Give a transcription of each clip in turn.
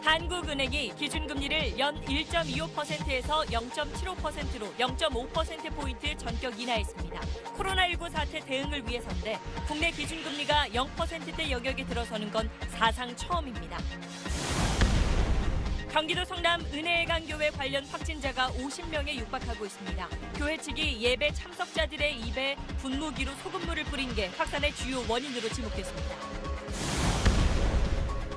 한국은행이 기준금리를 연 1.25%에서 0.75%로 0.5%포인트 전격 인하했습니다. 코로나19 사태 대응을 위해서인데 국내 기준금리가 0%대 영역에 들어서는 건 사상 처음입니다. 경기도 성남 은혜강교회 관련 확진자가 50명에 육박하고 있습니다. 교회 측이 예배 참석자들의 입에 분무기로 소금물을 뿌린 게 확산의 주요 원인으로 지목됐습니다.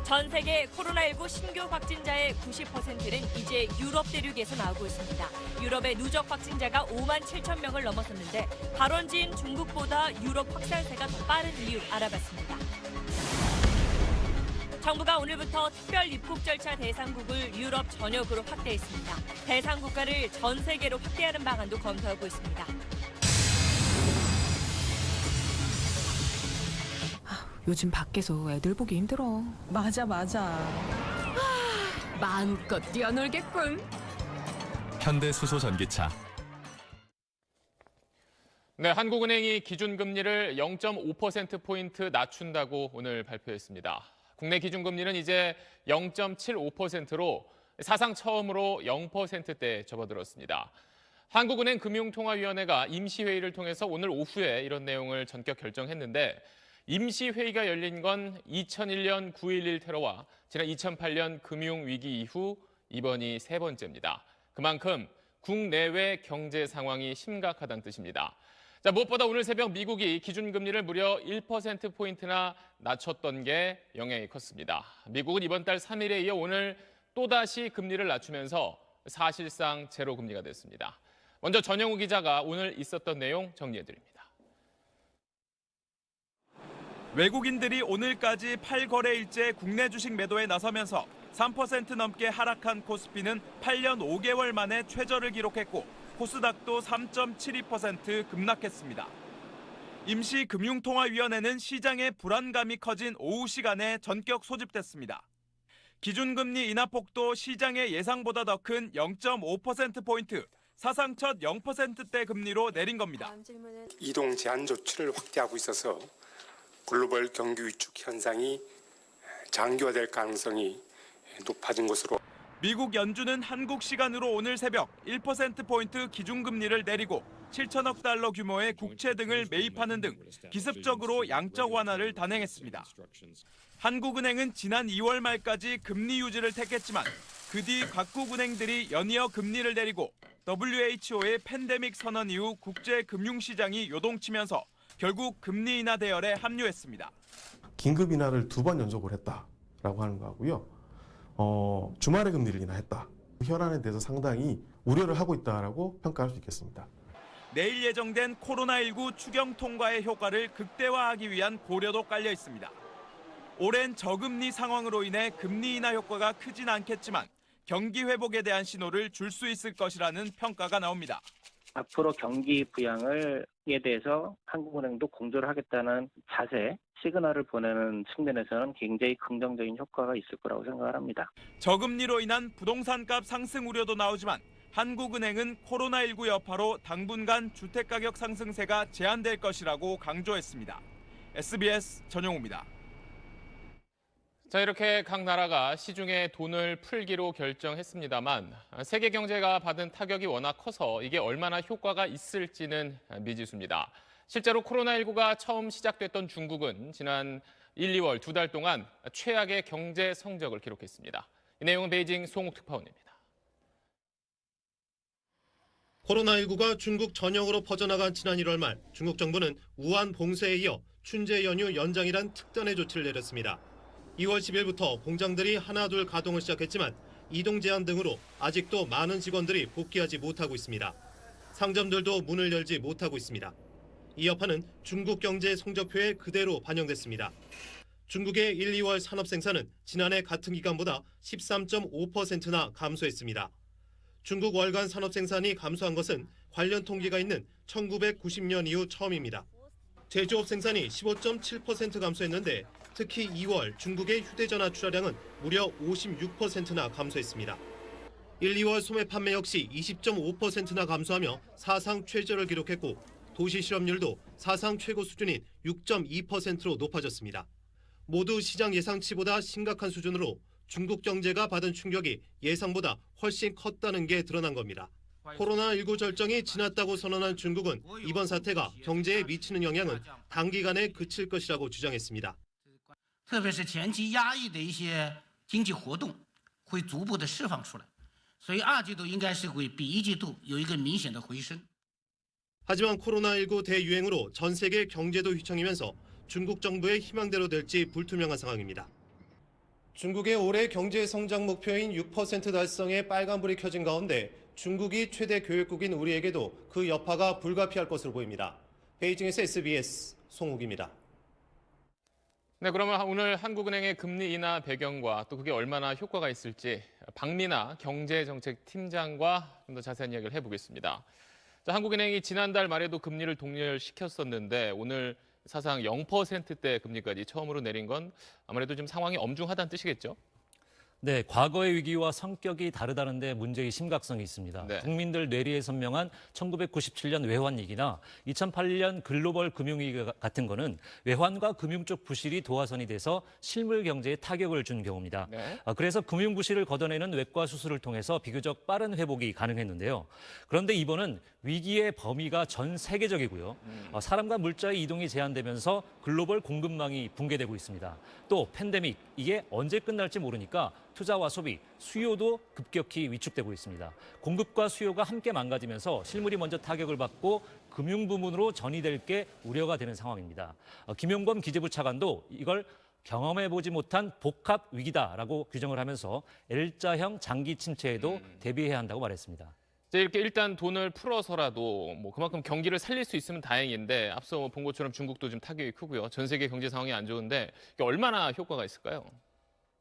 전 세계 코로나19 신규 확진자의 90%는 이제 유럽 대륙에서 나오고 있습니다. 유럽의 누적 확진자가 5만 7천 명을 넘어섰는데 발원지인 중국보다 유럽 확산세가 더 빠른 이유 알아봤습니다. 정부가 오늘부터 특별 입국 절차 대상국을 유럽 전역으로 확대했습니다. 대상 국가를 전 세계로 확대하는 방안도 검토하고 있습니다. 요즘 밖에서 애들 보기 힘들어. 맞아. 마음껏 뛰어놀겠군. 현대수소전기차. 네, 한국은행이 기준금리를 0.5%포인트 낮춘다고 오늘 발표했습니다. 국내 기준금리는 이제 0.75%로 사상 처음으로 0%대에 접어들었습니다. 한국은행 금융통화위원회가 임시회의를 통해서 오늘 오후에 이런 내용을 전격 결정했는데 임시회의가 열린 건 2001년 9.11 테러와 지난 2008년 금융위기 이후 이번이 세 번째입니다. 그만큼 국내외 경제 상황이 심각하다는 뜻입니다. 자, 무엇보다 오늘 새벽 미국이 기준금리를 무려 1%포인트나 낮췄던 게 영향이 컸습니다. 미국은 이번 달 3일에 이어 오늘 또다시 금리를 낮추면서 사실상 제로 금리가 됐습니다. 먼저 전영우 기자가 오늘 있었던 내용 정리해드립니다. 외국인들이 오늘까지 8거래일째 국내 주식 매도에 나서면서 3% 넘게 하락한 코스피는 8년 5개월 만에 최저를 기록했고 코스닥도 3.72% 급락했습니다. 임시금융통화위원회는 시장의 불안감이 커진 오후 시간에 전격 소집됐습니다. 기준금리 인하폭도 시장의 예상보다 더 큰 0.5%포인트, 사상 첫 0%대 금리로 내린 겁니다. 이동 제한 조치를 확대하고 있어서 글로벌 경기 위축 현상이 장기화될 가능성이 높아진 것으로 미국 연준은 한국 시간으로 오늘 새벽 1%포인트 기준금리를 내리고 7천억 달러 규모의 국채 등을 매입하는 등 기습적으로 양적 완화를 단행했습니다. 한국은행은 지난 2월 말까지 금리 유지를 택했지만 그 뒤 각국 은행들이 연이어 금리를 내리고 WHO의 팬데믹 선언 이후 국제 금융시장이 요동치면서 결국 금리 인하 대열에 합류했습니다. 긴급 인하를 2번 연속을 했다라고 하는 거고요. 주말에 금리를 인하했다. 현안에 대해서 상당히 우려를 하고 있다라고 평가할 수 있겠습니다. 내일 예정된 코로나19 추경 통과의 효과를 극대화하기 위한 고려도 깔려 있습니다. 오랜 저금리 상황으로 인해 금리 인하 효과가 크진 않겠지만 경기 회복에 대한 신호를 줄 수 있을 것이라는 평가가 나옵니다. 앞으로 경기 부양에 대해서 한국은행도 공조를 하겠다는 자세, 시그널을 보내는 측면에서는 굉장히 긍정적인 효과가 있을 거라고 생각을 합니다. 저금리로 인한 부동산값 상승 우려도 나오지만 한국은행은 코로나19 여파로 당분간 주택가격 상승세가 제한될 것이라고 강조했습니다. SBS 전용우입니다. 자, 이렇게 각 나라가 시중에 돈을 풀기로 결정했습니다만 세계 경제가 받은 타격이 워낙 커서 이게 얼마나 효과가 있을지는 미지수입니다. 실제로 코로나19가 처음 시작됐던 중국은 지난 1, 2월 2달 동안 최악의 경제 성적을 기록했습니다. 이 내용은 베이징 송욱 특파원입니다. 코로나19가 중국 전역으로 퍼져나간 지난 1월 말 중국 정부는 우한 봉쇄에 이어 춘제 연휴 연장이란 특단의 조치를 내렸습니다. 2월 10일부터 공장들이 하나둘 가동을 시작했지만 이동 제한 등으로 아직도 많은 직원들이 복귀하지 못하고 있습니다. 상점들도 문을 열지 못하고 있습니다. 이 여파는 중국 경제 성적표에 그대로 반영됐습니다. 중국의 1, 2월 산업 생산은 지난해 같은 기간보다 13.5%나 감소했습니다. 중국 월간 산업 생산이 감소한 것은 관련 통계가 있는 1990년 이후 처음입니다. 제조업 생산이 15.7% 감소했는데 특히 2월 중국의 휴대전화 출하량은 무려 56%나 감소했습니다. 1, 2월 소매 판매 역시 20.5%나 감소하며 사상 최저를 기록했고 도시 실업률도 사상 최고 수준인 6.2%로 높아졌습니다. 모두 시장 예상치보다 심각한 수준으로 중국 경제가 받은 충격이 예상보다 훨씬 컸다는 게 드러난 겁니다. 코로나19 절정이 지났다고 선언한 중국은 이번 사태가 경제에 미치는 영향은 단기간에 그칠 것이라고 주장했습니다. 特别是前期压抑的一些经济活动会逐步的释放出来，所以二季度应该是会比一季度有一个明显的回升。 하지만 코로나19 대유행으로 전 세계 경제도 휘청이면서 중국 정부의 희망대로 될지 불투명한 상황입니다. 중국의 올해 경제 성장 목표인 6% 달성에 빨간불이 켜진 가운데 중국이 최대 교역국인 우리에게도 그 여파가 불가피할 것으로 보입니다. 베이징에서 SBS 송욱입니다. 네, 그러면 오늘 한국은행의 금리 인하 배경과 또 그게 얼마나 효과가 있을지 박민아 경제정책팀장과 좀 더 자세한 이야기를 해보겠습니다. 자, 한국은행이 지난달 말에도 금리를 동결시켰었는데 오늘 사상 0%대 금리까지 처음으로 내린 건 아무래도 좀 상황이 엄중하다는 뜻이겠죠? 네, 과거의 위기와 성격이 다르다는데 문제의 심각성이 있습니다. 네. 국민들 뇌리에 선명한 1997년 외환위기나 2008년 글로벌 금융위기 같은 거는 외환과 금융 쪽 부실이 도화선이 돼서 실물 경제에 타격을 준 경우입니다. 네. 그래서 금융 부실을 걷어내는 외과 수술을 통해서 비교적 빠른 회복이 가능했는데요. 그런데 이번은 위기의 범위가 전 세계적이고요. 사람과 물자의 이동이 제한되면서 글로벌 공급망이 붕괴되고 있습니다. 또 팬데믹, 이게 언제 끝날지 모르니까 투자와 소비, 수요도 급격히 위축되고 있습니다. 공급과 수요가 함께 망가지면서 실물이 먼저 타격을 받고 금융 부문으로 전이될 게 우려가 되는 상황입니다. 김용범 기재부 차관도 이걸 경험해보지 못한 복합 위기다라고 규정을 하면서 L자형 장기 침체에도 대비해야 한다고 말했습니다. 이렇게 일단 돈을 풀어서라도 뭐 그만큼 경기를 살릴 수 있으면 다행인데 앞서 본 것처럼 중국도 좀 타격이 크고요. 전 세계 경제 상황이 안 좋은데 이게 얼마나 효과가 있을까요?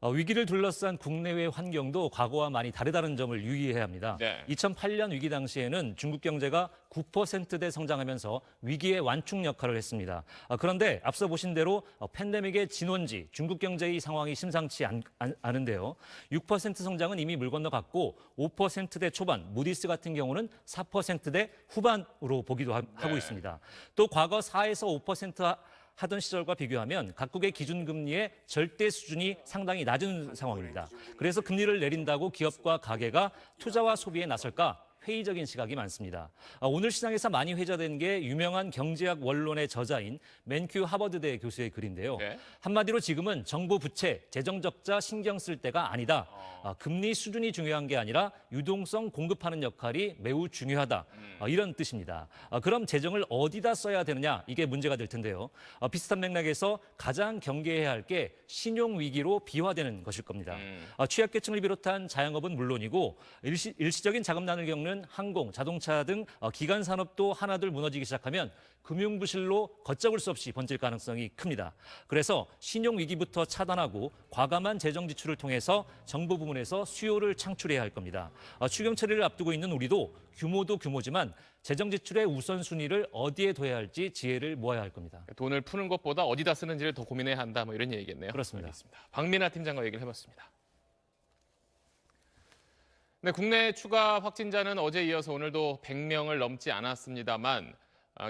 위기를 둘러싼 국내외 환경도 과거와 많이 다르다는 점을 유의해야 합니다. 네. 2008년 위기 당시에는 중국 경제가 9%대 성장하면서 위기의 완충 역할을 했습니다. 그런데 앞서 보신 대로 팬데믹의 진원지 중국 경제의 상황이 심상치 않은데요. 6% 성장은 이미 물 건너갔고 5%대 초반, 무디스 같은 경우는 4%대 후반으로 보기도 하고 있습니다. 또 과거 4에서 5% 하던 시절과 비교하면 각국의 기준금리의 절대 수준이 상당히 낮은 상황입니다. 그래서 금리를 내린다고 기업과 가게가 투자와 소비에 나설까 회의적인 시각이 많습니다. 오늘 시장에서 많이 회자된 게 유명한 경제학 원론의 저자인 맨큐 하버드대 교수의 글인데요. 네. 한마디로 지금은 정부 부채, 재정 적자 신경 쓸 때가 아니다. 금리 수준이 중요한 게 아니라 유동성 공급하는 역할이 매우 중요하다. 이런 뜻입니다. 그럼 재정을 어디다 써야 되느냐? 이게 문제가 될 텐데요. 비슷한 맥락에서 가장 경계해야 할 게 신용 위기로 비화되는 것일 겁니다. 취약계층을 비롯한 자영업은 물론이고 일시적인 자금난을 겪는 항공, 자동차 등 기간 산업도 하나둘 무너지기 시작하면 금융 부실로 걷잡을 수 없이 번질 가능성이 큽니다. 그래서 신용 위기부터 차단하고 과감한 재정 지출을 통해서 정부 부문에서 수요를 창출해야 할 겁니다. 추경철회를 앞두고 있는 우리도 규모도 규모지만 재정 지출의 우선순위를 어디에 둬야 할지 지혜를 모아야 할 겁니다. 돈을 푸는 것보다 어디다 쓰는지를 더 고민해야 한다, 뭐 이런 얘기겠네요. 그렇습니다. 알겠습니다. 박민아 팀장과 얘기를 해봤습니다. 네, 국내 추가 확진자는 어제 이어서 오늘도 100명을 넘지 않았습니다만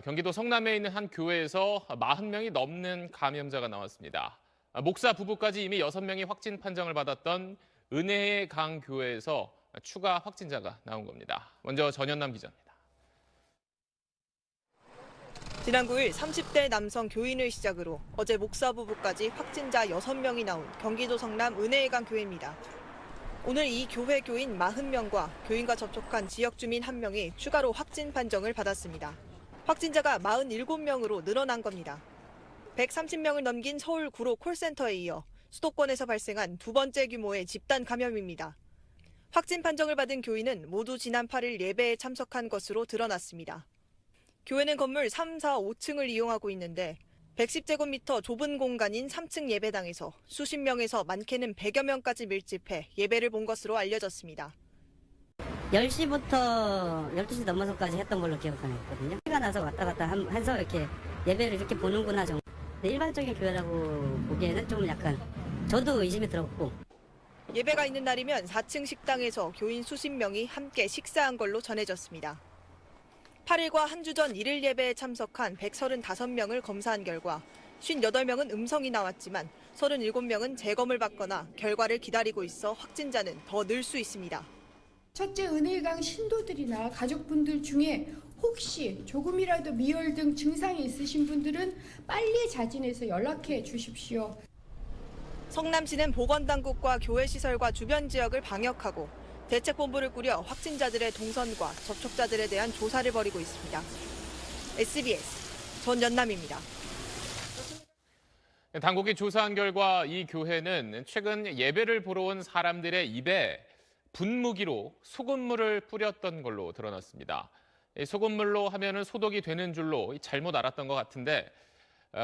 경기도 성남에 있는 한 교회에서 40명이 넘는 감염자가 나왔습니다. 목사 부부까지 이미 6명이 확진 판정을 받았던 은혜의 강 교회에서 추가 확진자가 나온 겁니다. 먼저 전현남 기자입니다. 지난 9일 30대 남성 교인을 시작으로 어제 목사 부부까지 확진자 6명이 나온 경기도 성남 은혜의 강 교회입니다. 오늘 이 교회 교인 40명과 교인과 접촉한 지역 주민 1명이 추가로 확진 판정을 받았습니다. 확진자가 47명으로 늘어난 겁니다. 130명을 넘긴 서울 구로 콜센터에 이어 수도권에서 발생한 두 번째 규모의 집단 감염입니다. 확진 판정을 받은 교인은 모두 지난 8일 예배에 참석한 것으로 드러났습니다. 교회는 건물 3, 4, 5층을 이용하고 있는데 110제곱미터 좁은 공간인 3층 예배당에서 수십 명에서 많게는 100여 명까지 밀집해 예배를 본 것으로 알려졌습니다. 10시부터 12시 넘어서까지 했던 걸로 기억하거든요. 해가 나서 왔다 갔다 해서 이렇게 예배를 이렇게 보는구나 정도. 일반적인 교회라고 보기에는 좀 약간 저도 의심이 들었고. 예배가 있는 날이면 4층 식당에서 교인 수십 명이 함께 식사한 걸로 전해졌습니다. 8일과 한 주 전 1일 예배에 참석한 135명을 검사한 결과 58명은 음성이 나왔지만 37명은 재검을 받거나 결과를 기다리고 있어 확진자는 더 늘 수 있습니다. 첫째 은혜강 신도들이나 가족분들 중에 혹시 조금이라도 미열 등 증상이 있으신 분들은 빨리 자진해서 연락해 주십시오. 성남시는 보건당국과 교회시설과 주변 지역을 방역하고 대책본부를 꾸려 확진자들의 동선과 접촉자들에 대한 조사를 벌이고 있습니다. SBS 전연남입니다. 당국이 조사한 결과 이 교회는 최근 예배를 보러 온 사람들의 입에 분무기로 소금물을 뿌렸던 걸로 드러났습니다. 소금물로 하면은 소독이 되는 줄로 잘못 알았던 것 같은데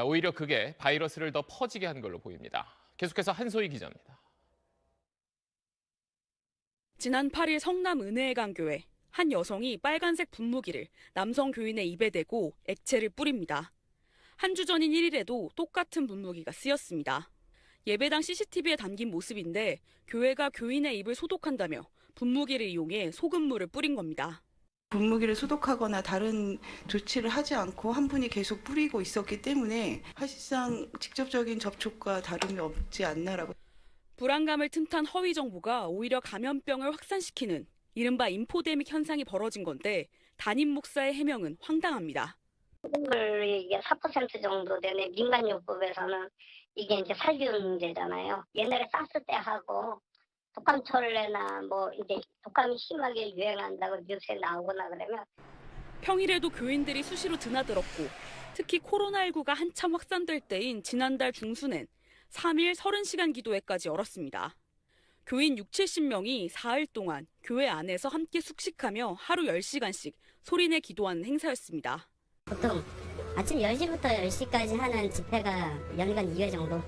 오히려 그게 바이러스를 더 퍼지게 한 걸로 보입니다. 계속해서 한소희 기자입니다. 지난 8일 성남 은혜의강교회 한 여성이 빨간색 분무기를 남성 교인의 입에 대고 액체를 뿌립니다. 한 주 전인 1일에도 똑같은 분무기가 쓰였습니다. 예배당 CCTV에 담긴 모습인데 교회가 교인의 입을 소독한다며 분무기를 이용해 소금물을 뿌린 겁니다. 분무기를 소독하거나 다른 조치를 하지 않고 한 분이 계속 뿌리고 있었기 때문에 사실상 직접적인 접촉과 다름이 없지 않나라고. 불안감을 틈탄 허위 정보가 오히려 감염병을 확산시키는 이른바 인포데믹 현상이 벌어진 건데 담임 목사의 해명은 황당합니다. 소금물이 이게 4% 정도 되는 민간요법에서는 이게 이제 살균제잖아요. 옛날에 사스 때 하고 독감철레나 뭐 이제 독감이 심하게 유행한다고 뉴스에 나오거나 그러면 평일에도 교인들이 수시로 드나들었고 특히 코로나19가 한참 확산될 때인 지난달 중순엔 3일 30시간 기도회까지 열었습니다. 교인 60, 70명이 4일 동안 교회 안에서 함께 숙식하며 하루 10시간씩 소리내 기도하는 행사였습니다. 보통 아침 10시부터 10시까지 하는 집회가 연간 2회 정도로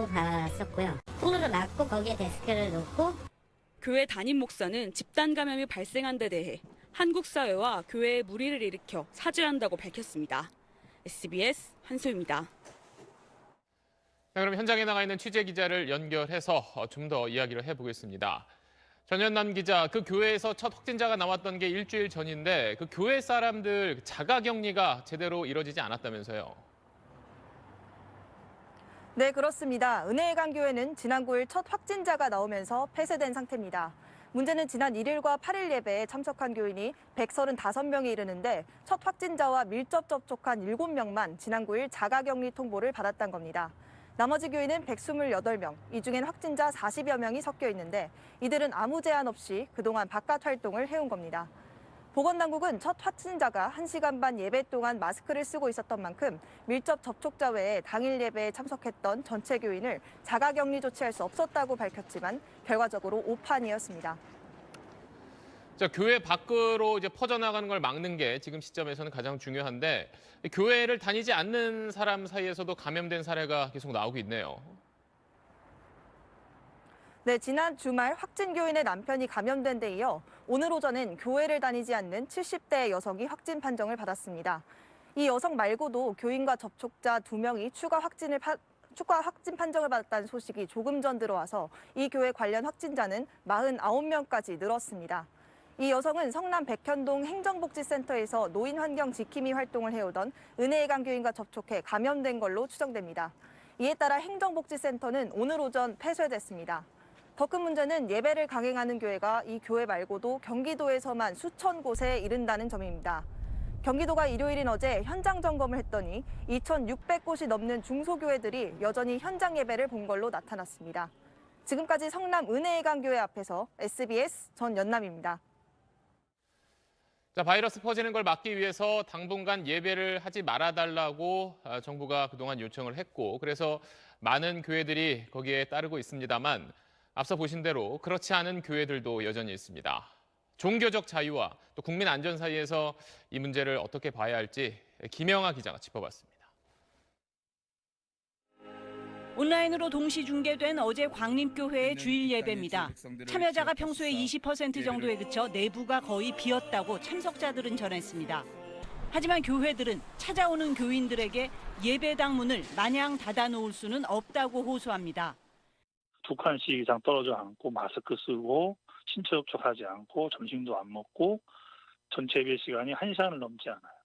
봤었고요. 통로를 막고 거기에 데스크를 놓고 교회 담임 목사는 집단 감염이 발생한 데 대해 한국 사회와 교회의 무리를 일으켜 사죄한다고 밝혔습니다. SBS 한소희입니다. 자, 그럼 현장에 나가 있는 취재 기자를 연결해서 좀 더 이야기를 해보겠습니다. 전현남 기자, 그 교회에서 첫 확진자가 나왔던 게 일주일 전인데 그 교회 사람들 자가격리가 제대로 이루어지지 않았다면서요? 네, 그렇습니다. 은혜의강교회는 지난 9일 첫 확진자가 나오면서 폐쇄된 상태입니다. 문제는 지난 1일과 8일 예배에 참석한 교인이 135명에 이르는데 첫 확진자와 밀접 접촉한 7명만 지난 9일 자가격리 통보를 받았다는 겁니다. 나머지 교인은 128명, 이 중엔 확진자 40여 명이 섞여 있는데 이들은 아무 제한 없이 그동안 바깥 활동을 해온 겁니다. 보건당국은 첫 확진자가 1시간 반 예배 동안 마스크를 쓰고 있었던 만큼 밀접 접촉자 외에 당일 예배에 참석했던 전체 교인을 자가격리 조치할 수 없었다고 밝혔지만 결과적으로 오판이었습니다. 자, 교회 밖으로 이제 퍼져나가는 걸 막는 게 지금 시점에서는 가장 중요한데 교회를 다니지 않는 사람 사이에서도 감염된 사례가 계속 나오고 있네요. 네, 지난 주말 확진 교인의 남편이 감염된 데 이어 오늘 오전엔 교회를 다니지 않는 70대 여성이 확진 판정을 받았습니다. 이 여성 말고도 교인과 접촉자 2명이 추가 확진 판정을 받았다는 소식이 조금 전 들어와서 이 교회 관련 확진자는 49명까지 늘었습니다. 이 여성은 성남 백현동 행정복지센터에서 노인 환경 지킴이 활동을 해오던 은혜의강 교인과 접촉해 감염된 걸로 추정됩니다. 이에 따라 행정복지센터는 오늘 오전 폐쇄됐습니다. 더 큰 문제는 예배를 강행하는 교회가 이 교회 말고도 경기도에서만 수천 곳에 이른다는 점입니다. 경기도가 일요일인 어제 현장 점검을 했더니 2,600곳이 넘는 중소교회들이 여전히 현장 예배를 본 걸로 나타났습니다. 지금까지 성남 은혜의강 교회 앞에서 SBS 전연남입니다. 자, 바이러스 퍼지는 걸 막기 위해서 당분간 예배를 하지 말아달라고 정부가 그동안 요청을 했고 그래서 많은 교회들이 거기에 따르고 있습니다만 앞서 보신 대로 그렇지 않은 교회들도 여전히 있습니다. 종교적 자유와 또 국민 안전 사이에서 이 문제를 어떻게 봐야 할지 김영하 기자가 짚어봤습니다. 온라인으로 동시 중계된 어제 광림교회의 주일 예배입니다. 참여자가 평소의 20% 정도에 그쳐 내부가 거의 비었다고 참석자들은 전했습니다. 하지만 교회들은 찾아오는 교인들에게 예배당 문을 마냥 닫아놓을 수는 없다고 호소합니다. 2칸씩 이상 떨어져 앉고 마스크 쓰고 신체 접촉하지 않고 점심도 안 먹고 전체 예배 시간이 1시간을 넘지 않아요.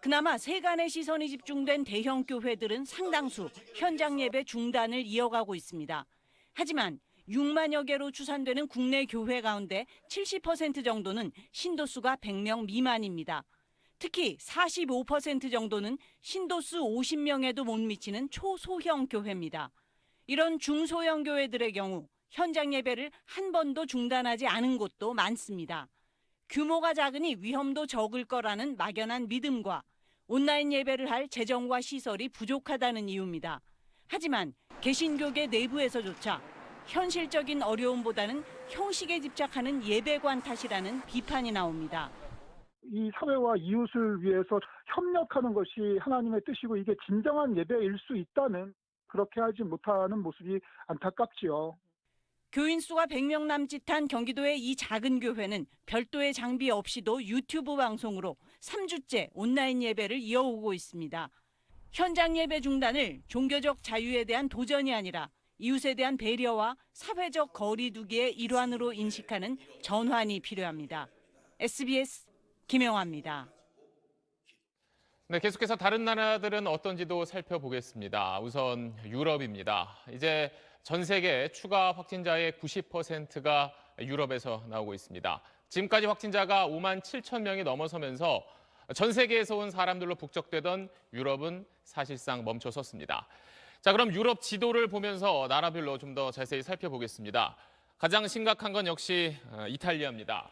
그나마 세간의 시선이 집중된 대형 교회들은 상당수 현장 예배 중단을 이어가고 있습니다. 하지만 6만여 개로 추산되는 국내 교회 가운데 70% 정도는 신도수가 100명 미만입니다. 특히 45% 정도는 신도수 50명에도 못 미치는 초소형 교회입니다. 이런 중소형 교회들의 경우 현장 예배를 한 번도 중단하지 않은 곳도 많습니다. 규모가 작으니 위험도 적을 거라는 막연한 믿음과 온라인 예배를 할 재정과 시설이 부족하다는 이유입니다. 하지만 개신교계 내부에서조차 현실적인 어려움보다는 형식에 집착하는 예배관 탓이라는 비판이 나옵니다. 이 사회와 이웃을 위해서 협력하는 것이 하나님의 뜻이고 이게 진정한 예배일 수 있다는, 그렇게 하지 못하는 모습이 안타깝지요. 교인 수가 100명 남짓한 경기도의 이 작은 교회는 별도의 장비 없이도 유튜브 방송으로 3주째 온라인 예배를 이어오고 있습니다. 현장 예배 중단을 종교적 자유에 대한 도전이 아니라 이웃에 대한 배려와 사회적 거리 두기의 일환으로 인식하는 전환이 필요합니다. SBS 김영화입니다. 네, 계속해서 다른 나라들은 어떤지도 살펴보겠습니다. 우선 유럽입니다. 이제 전 세계 추가 확진자의 90%가 유럽에서 나오고 있습니다. 지금까지 확진자가 5만 7천 명이 넘어서면서 전 세계에서 온 사람들로 북적대던 유럽은 사실상 멈춰섰습니다. 자, 그럼 유럽 지도를 보면서 나라별로 좀 더 자세히 살펴보겠습니다. 가장 심각한 건 역시 이탈리아입니다.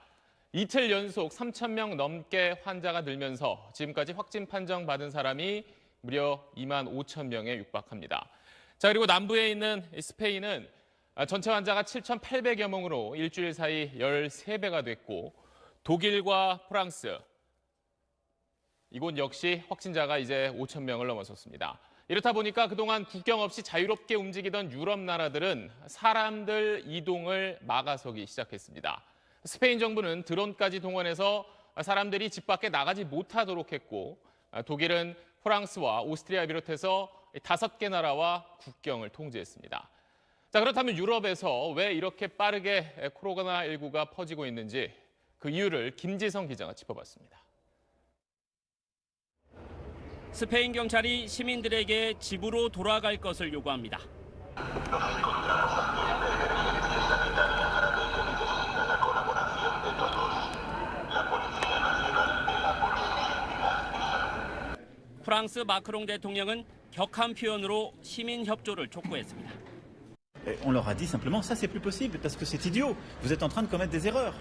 이틀 연속 3천 명 넘게 환자가 늘면서 지금까지 확진 판정받은 사람이 무려 2만 5천 명에 육박합니다. 자, 그리고 남부에 있는 스페인은 전체 환자가 7,800여 명으로 일주일 사이 13배가 됐고, 독일과 프랑스, 이곳 역시 확진자가 이제 5천 명을 넘어섰습니다. 이렇다 보니까 그동안 국경 없이 자유롭게 움직이던 유럽 나라들은 사람들 이동을 막아서기 시작했습니다. 스페인 정부는 드론까지 동원해서 사람들이 집 밖에 나가지 못하도록 했고, 독일은 프랑스와 오스트리아 비롯해서 5개 나라와 국경을 통제했습니다. 자, 그렇다면 유럽에서 왜 이렇게 빠르게 코로나19가 퍼지고 있는지 그 이유를 김지성 기자가 짚어봤습니다. 스페인 경찰이 시민들에게 집으로 돌아갈 것을 요구합니다. 프랑스 마크롱 대통령은 격한 표현으로 시민 협조를 촉구했습니다. On leur a dit simplement ça c'est plus possible parce que c'est idiot. Vous êtes en train de commettre des erreurs.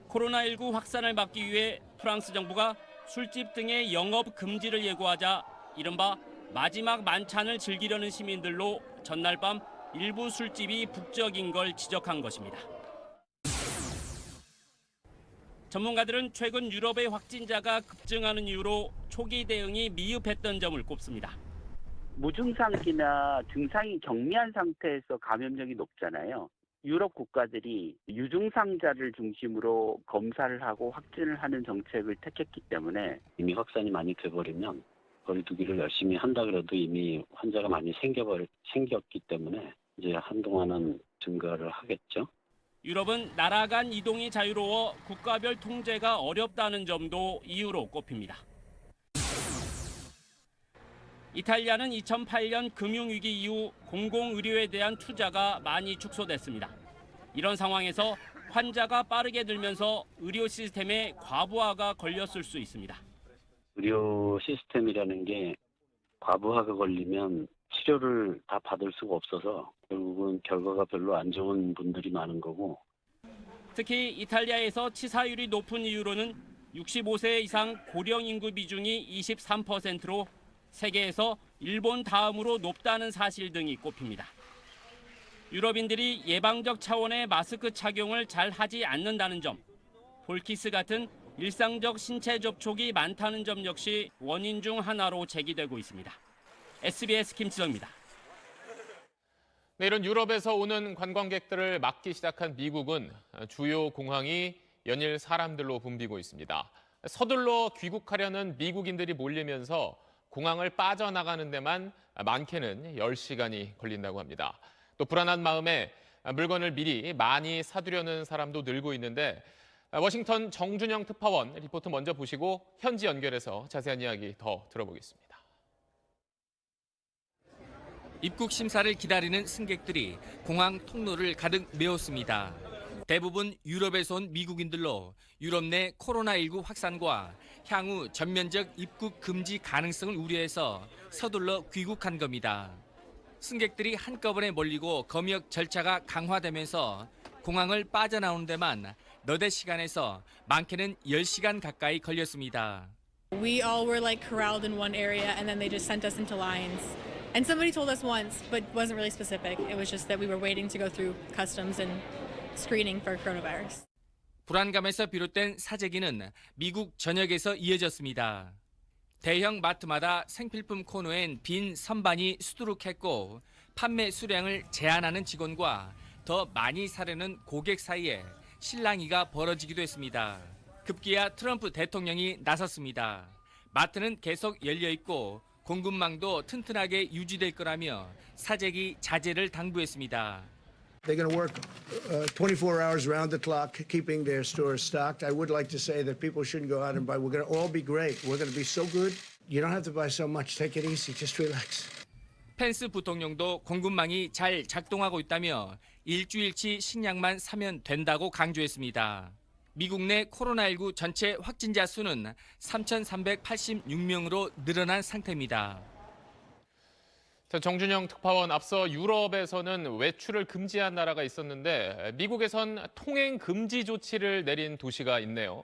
코로나19 확산을 막기 위해 프랑스 정부가 술집 등의 영업 금지를 예고하자 이른바 마지막 만찬을 즐기려는 시민들로 전날 밤 일부 술집이 북적인 걸 지적한 것입니다. 전문가들은 최근 유럽의 확진자가 급증하는 이유로 초기 대응이 미흡했던 점을 꼽습니다. 무증상이나 증상이 경미한 상태에서 감염력이 높잖아요. 유럽 국가들이 유증상자를 중심으로 검사를 하고 확진을 하는 정책을 택했기 때문에 이미 확산이 많이 돼버리면 거리두기를 열심히 한다 그래도 이미 환자가 많이 생겼기 때문에 이제 한동안은 증가를 하겠죠. 유럽은 나라 간 이동이 자유로워 국가별 통제가 어렵다는 점도 이유로 꼽힙니다. 이탈리아는 2008년 금융위기 이후 공공의료에 대한 투자가 많이 축소됐습니다. 이런 상황에서 환자가 빠르게 늘면서 의료 시스템에 과부하가 걸렸을 수 있습니다. 의료 시스템이라는 게 과부하가 걸리면 치료를 다 받을 수가 없어서 결국은 결과가 별로 안 좋은 분들이 많은 거고. 특히 이탈리아에서 치사율이 높은 이유로는 65세 이상 고령 인구 비중이 23%로 세계에서 일본 다음으로 높다는 사실 등이 꼽힙니다. 유럽인들이 예방적 차원의 마스크 착용을 잘 하지 않는다는 점, 볼키스 같은 일상적 신체 접촉이 많다는 점 역시 원인 중 하나로 제기되고 있습니다. SBS 김지성입니다. 네, 이런 유럽에서 오는 관광객들을 막기 시작한 미국은 주요 공항이 연일 사람들로 붐비고 있습니다. 서둘러 귀국하려는 미국인들이 몰리면서 공항을 빠져나가는 데만 많게는 10시간이 걸린다고 합니다. 또 불안한 마음에 물건을 미리 많이 사두려는 사람도 늘고 있는데 워싱턴 정준영 특파원 리포트 먼저 보시고 현지 연결해서 자세한 이야기 더 들어보겠습니다. 입국 심사를 기다리는 승객들이 공항 통로를 가득 메웠습니다. 대부분 유럽에서 온 미국인들로 유럽 내 코로나19 확산과 향후 전면적 입국 금지 가능성을 우려해서 서둘러 귀국한 겁니다. 승객들이 한꺼번에 몰리고 검역 절차가 강화되면서 공항을 빠져나오는 데만 너댓 시간에서 많게는 10시간 가까이 걸렸습니다. We all were like corralled in one area and then they just sent us into lines. And somebody told us once, but wasn't really specific. It was just that we were waiting to go through customs and screening for coronavirus. 불안감에서 비롯된 사재기는 미국 전역에서 이어졌습니다. 대형 마트마다 생필품 코너엔 빈 선반이 수두룩했고 판매 수량을 제한하는 직원과 더 많이 사려는 고객 사이에 실랑이가 벌어지기도 했습니다. 급기야 트럼프 대통령이 나섰습니다. 마트는 계속 열려 있고 공급망도 튼튼하게 유지될 거라며 사재기 자제를 당부했습니다. They're going to work 24 hours around the clock, keeping their stores stocked. I would like to say that people shouldn't go out and buy. We're going to all be great. We're going to be so good. You don't have to buy so much. Take it easy. Just relax. 펜스 부통령도 공급망이 잘 작동하고 있다며 일주일치 식량만 사면 된다고 강조했습니다. 미국 내 코로나19 전체 확진자 수는 3,386명으로 늘어난 상태입니다. 자, 정준영 특파원, 앞서 유럽에서는 외출을 금지한 나라가 있었는데 미국에선 통행 금지 조치를 내린 도시가 있네요.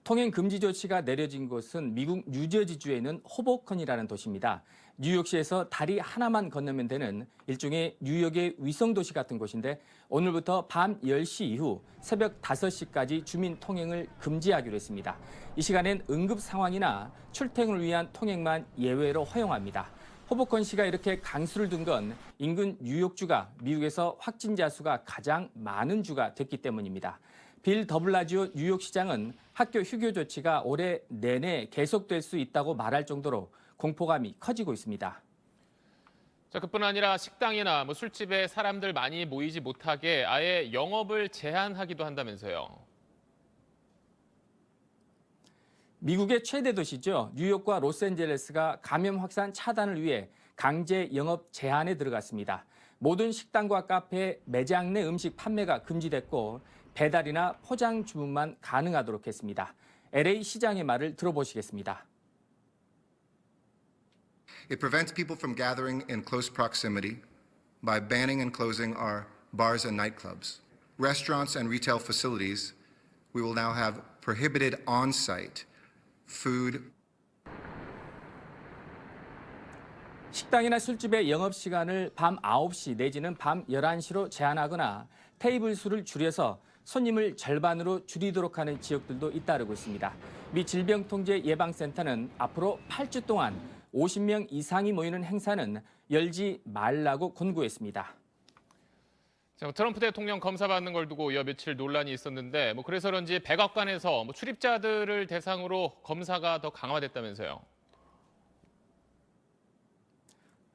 통행 금지 조치가 내려진 곳은 미국 뉴저지주에 있는 호보컨이라는 도시입니다. 뉴욕시에서 다리 하나만 건너면 되는 일종의 뉴욕의 위성도시 같은 곳인데 오늘부터 밤 10시 이후 새벽 5시까지 주민 통행을 금지하기로 했습니다. 이 시간엔 응급 상황이나 출퇴근을 위한 통행만 예외로 허용합니다. 호보컨시가 이렇게 강수를 둔 건 인근 뉴욕주가 미국에서 확진자 수가 가장 많은 주가 됐기 때문입니다. 빌 더블라지오 뉴욕시장은 학교 휴교 조치가 올해 내내 계속될 수 있다고 말할 정도로 공포감이 커지고 있습니다. 자, 그뿐 아니라 식당이나 술집에 사람들 많이 모이지 못하게 아예 영업을 제한하기도 한다면서요. 미국의 최대 도시죠. 뉴욕과 로스앤젤레스가 감염 확산 차단을 위해 강제 영업 제한에 들어갔습니다. 모든 식당과 카페, 매장 내 음식 판매가 금지됐고 배달이나 포장 주문만 가능하도록 했습니다. LA 시장의 말을 들어보시겠습니다. It prevents people from gathering in close proximity by banning and closing our bars and nightclubs. Restaurants and retail facilities, we will now have prohibited on-site food. 식당이나 술집의 영업시간을 밤 9시 내지는 밤 11시로 제한하거나 테이블 수를 줄여서 손님을 절반으로 줄이도록 하는 지역들도 잇따르고 있습니다. 미 질병통제예방센터는 앞으로 8주 동안 50명 이상이 모이는 행사는 열지 말라고 권고했습니다. 자, 트럼프 대통령 검사받는 걸 두고 이어 며칠 논란이 있었는데 그래서 그런지 백악관에서 출입자들을 대상으로 검사가 더 강화됐다면서요.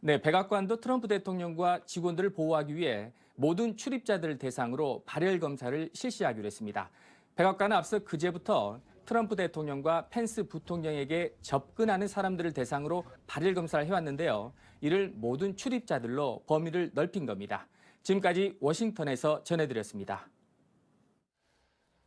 네, 백악관도 트럼프 대통령과 직원들을 보호하기 위해 모든 출입자들을 대상으로 발열 검사를 실시하기로 했습니다. 백악관은 앞서 그제부터 트럼프 대통령과 펜스 부통령에게 접근하는 사람들을 대상으로 발열 검사를 해왔는데요. 이를 모든 출입자들로 범위를 넓힌 겁니다. 지금까지 워싱턴에서 전해드렸습니다.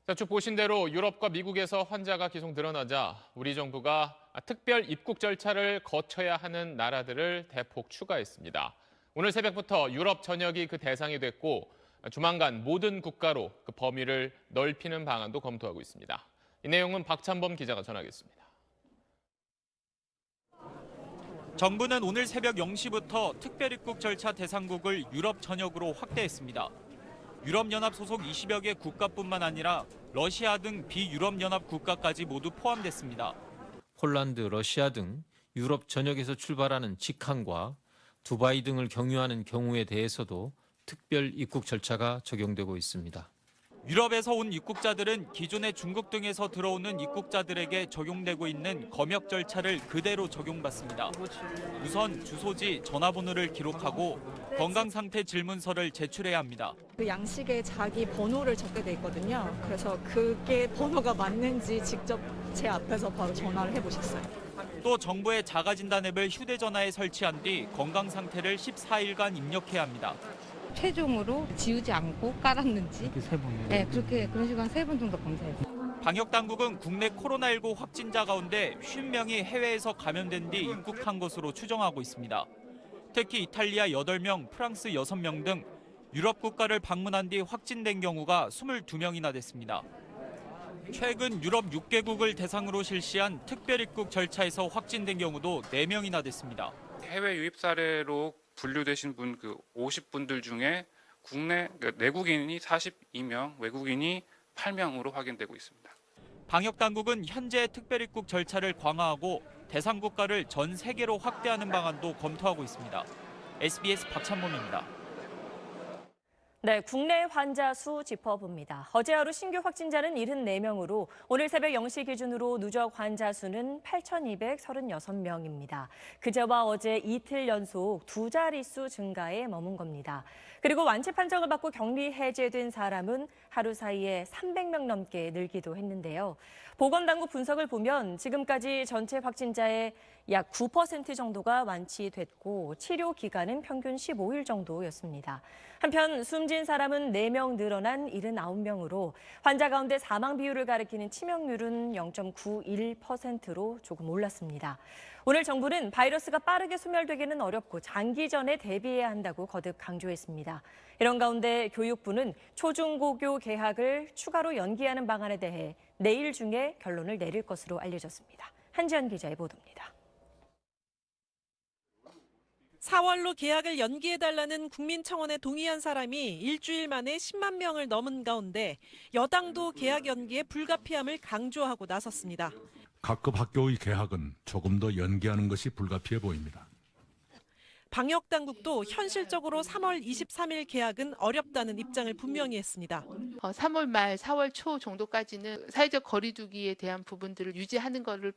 자, 쭉 보신 대로 유럽과 미국에서 환자가 계속 늘어나자 우리 정부가 특별 입국 절차를 거쳐야 하는 나라들을 대폭 추가했습니다. 오늘 새벽부터 유럽 전역이 그 대상이 됐고 조만간 모든 국가로 그 범위를 넓히는 방안도 검토하고 있습니다. 이 내용은 박찬범 기자가 전하겠습니다. 정부는 오늘 새벽 0시부터 특별 입국 절차 대상국을 유럽 전역으로 확대했습니다. 유럽연합 소속 20여 개 국가뿐만 아니라 러시아 등 비유럽연합 국가까지 모두 포함됐습니다. 폴란드, 러시아 등 유럽 전역에서 출발하는 직항과 두바이 등을 경유하는 경우에 대해서도 특별 입국 절차가 적용되고 있습니다. 유럽에서 온 입국자들은 기존의 중국 등에서 들어오는 입국자들에게 적용되고 있는 검역 절차를 그대로 적용받습니다. 우선 주소지, 전화번호를 기록하고 건강 상태 질문서를 제출해야 합니다. 그 양식에 자기 번호를 적게 돼 있거든요. 그래서 그게 번호가 맞는지 직접 제 앞에서 바로 전화를 해보셨어요. 또 정부의 자가진단 앱을 휴대전화에 설치한 뒤 건강 상태를 14일간 입력해야 합니다. 최종으로 지우지 않고 깔았는지 네, 그런 식으로 한 3번 정도 검사했어요. 방역당국은 국내 코로나19 확진자 가운데 50명이 해외에서 감염된 뒤 입국한 것으로 추정하고 있습니다. 특히 이탈리아 8명, 프랑스 6명 등 유럽 국가를 방문한 뒤 확진된 경우가 22명이나 됐습니다. 최근 유럽 6개국을 대상으로 실시한 특별입국 절차에서 확진된 경우도 4명이나 됐습니다. 해외 유입 사례로 분류되신 분 50분들 중에 국내 내국인이 42명, 외국인이 8명으로 확인되고 있습니다. 방역 당국은 현재 특별입국 절차를 강화하고 대상 국가를 전 세계로 확대하는 방안도 검토하고 있습니다. SBS 박찬범입니다. 네, 국내 환자 수 짚어봅니다. 어제 하루 신규 확진자는 74명으로 오늘 새벽 0시 기준으로 누적 환자 수는 8,236명입니다. 그제와 어제 이틀 연속 2자릿수 증가에 머문 겁니다. 그리고 완치 판정을 받고 격리 해제된 사람은 하루 사이에 300명 넘게 늘기도 했는데요. 보건당국 분석을 보면 지금까지 전체 확진자의 약 9% 정도가 완치됐고 치료 기간은 평균 15일 정도였습니다. 한편 숨진 사람은 4명 늘어난 79명으로 환자 가운데 사망 비율을 가리키는 치명률은 0.91%로 조금 올랐습니다. 오늘 정부는 바이러스가 빠르게 소멸되기는 어렵고 장기전에 대비해야 한다고 거듭 강조했습니다. 이런 가운데 교육부는 초중고교 개학을 추가로 연기하는 방안에 대해 내일 중에 결론을 내릴 것으로 알려졌습니다. 한지연 기자의 보도입니다. 4월로 개학을 연기해달라는 국민청원에 동의한 사람이 일주일 만에 10만 명을 넘은 가운데 여당도 개학 연기에 불가피함을 강조하고 나섰습니다. 각급 학교의 개학은 조금 더 연기하는 것이 불가피해 보입니다. 방역당국도 현실적으로 3월 23일 개학은 어렵다는 입장을 분명히 했습니다. 3월 말, 4월 초 정도까지는 사회적 거리두기에 대한 부분들을 유지하는 것을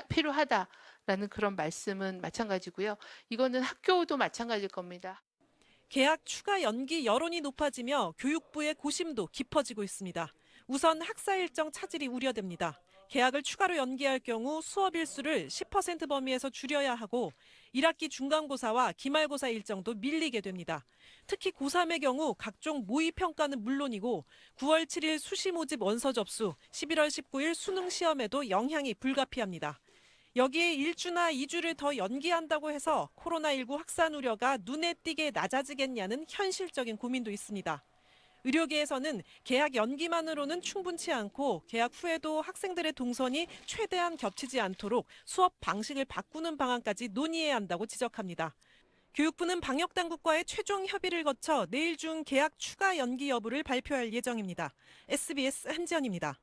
필요하다라는 그런 말씀은 마찬가지고요. 이거는 학교도 마찬가지일 겁니다. 개학 추가 연기 여론이 높아지며 교육부의 고심도 깊어지고 있습니다. 우선 학사 일정 차질이 우려됩니다. 개학을 추가로 연기할 경우 수업 일수를 10% 범위에서 줄여야 하고 1학기 중간고사와 기말고사 일정도 밀리게 됩니다. 특히 고3의 경우 각종 모의평가는 물론이고 9월 7일 수시 모집 원서 접수, 11월 19일 수능 시험에도 영향이 불가피합니다. 여기에 1주나 2주를 더 연기한다고 해서 코로나19 확산 우려가 눈에 띄게 낮아지겠냐는 현실적인 고민도 있습니다. 의료계에서는 개학 연기만으로는 충분치 않고 개학 후에도 학생들의 동선이 최대한 겹치지 않도록 수업 방식을 바꾸는 방안까지 논의해야 한다고 지적합니다. 교육부는 방역당국과의 최종 협의를 거쳐 내일 중 개학 추가 연기 여부를 발표할 예정입니다. SBS 한지연입니다.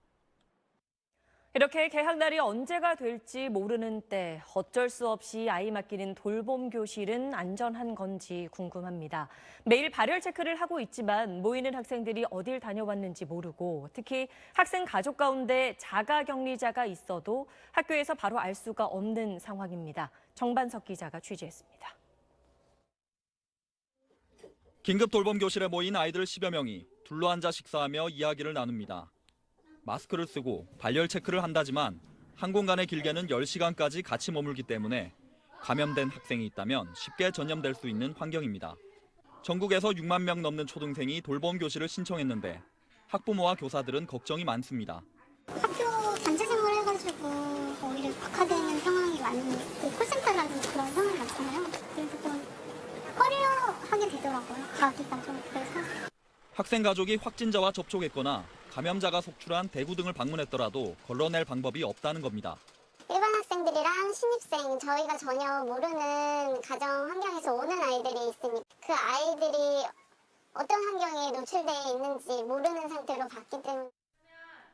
이렇게 개학 날이 언제가 될지 모르는 때 어쩔 수 없이 아이 맡기는 돌봄 교실은 안전한 건지 궁금합니다. 매일 발열 체크를 하고 있지만 모이는 학생들이 어딜 다녀왔는지 모르고 특히 학생 가족 가운데 자가격리자가 있어도 학교에서 바로 알 수가 없는 상황입니다. 정반석 기자가 취재했습니다. 긴급 돌봄 교실에 모인 아이들 10여 명이 둘러앉아 식사하며 이야기를 나눕니다. 마스크를 쓰고 발열 체크를 한다지만 한 공간에 길게는 10시간까지 같이 머물기 때문에 감염된 학생이 있다면 쉽게 전염될 수 있는 환경입니다. 전국에서 6만 명 넘는 초등생이 돌봄 교실을 신청했는데 학부모와 교사들은 걱정이 많습니다. 학교 단체 생활을 해가지고 오히려 악화되는 상황이 많은 콜센터라든지 그런 상황이 많잖아요. 그래서 좀 꺼려하게 되더라고요. 가기가 좀 그래서. 학생 가족이 확진자와 접촉했거나 감염자가 속출한 대구 등을 방문했더라도 걸러낼 방법이 없다는 겁니다. 일반 학생들이랑 신입생, 저희가 전혀 모르는 가정 환경에서 오는 아이들이 있으니 그 아이들이 어떤 환경에 노출되어 있는지 모르는 상태로 봤기 때문에.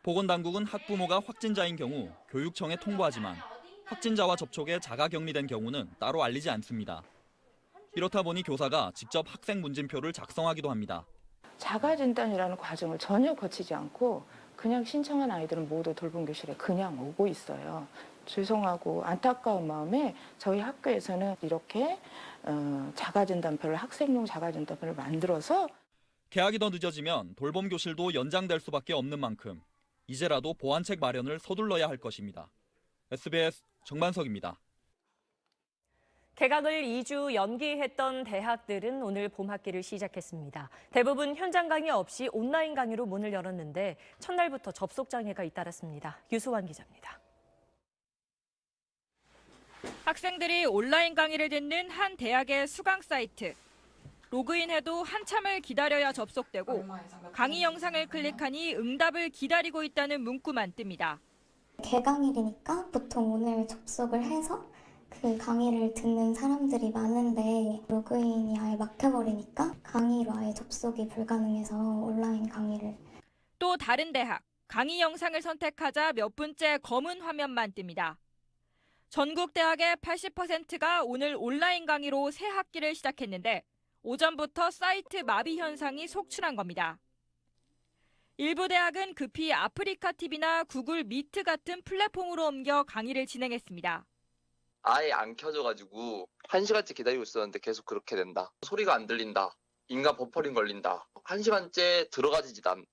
보건당국은 학부모가 확진자인 경우 교육청에 통보하지만 확진자와 접촉에 자가격리된 경우는 따로 알리지 않습니다. 이렇다 보니 교사가 직접 학생 문진표를 작성하기도 합니다. 자가진단이라는 과정을 전혀 거치지 않고 그냥 신청한 아이들은 모두 돌봄교실에 그냥 오고 있어요. 죄송하고 안타까운 마음에 저희 학교에서는 이렇게 자가진단표를 학생용 자가진단표를 만들어서 개학이 더 늦어지면 돌봄교실도 연장될 수밖에 없는 만큼 이제라도 보완책 마련을 서둘러야 할 것입니다. SBS 정만석입니다. 개강을 2주 연기했던 대학들은 오늘 봄학기를 시작했습니다. 대부분 현장 강의 없이 온라인 강의로 문을 열었는데 첫날부터 접속 장애가 잇따랐습니다. 유수환 기자입니다. 학생들이 온라인 강의를 듣는 한 대학의 수강 사이트. 로그인해도 한참을 기다려야 접속되고 강의 영상을 클릭하니 응답을 기다리고 있다는 문구만 뜹니다. 개강일이니까 보통 오늘 접속을 해서 그 강의를 듣는 사람들이 많은데 로그인이 아예 막혀버리니까 강의로 아예 접속이 불가능해서 온라인 강의를. 또 다른 대학, 강의 영상을 선택하자 몇 분째 검은 화면만 뜹니다. 전국 대학의 80%가 오늘 온라인 강의로 새 학기를 시작했는데 오전부터 사이트 마비 현상이 속출한 겁니다. 일부 대학은 급히 아프리카 TV나 구글 미트 같은 플랫폼으로 옮겨 강의를 진행했습니다. 아예 안 켜져가지고 1시간째 기다리고 있었는데 계속 그렇게 된다. 소리가 안 들린다. 인간 버퍼링 걸린다. 1시간째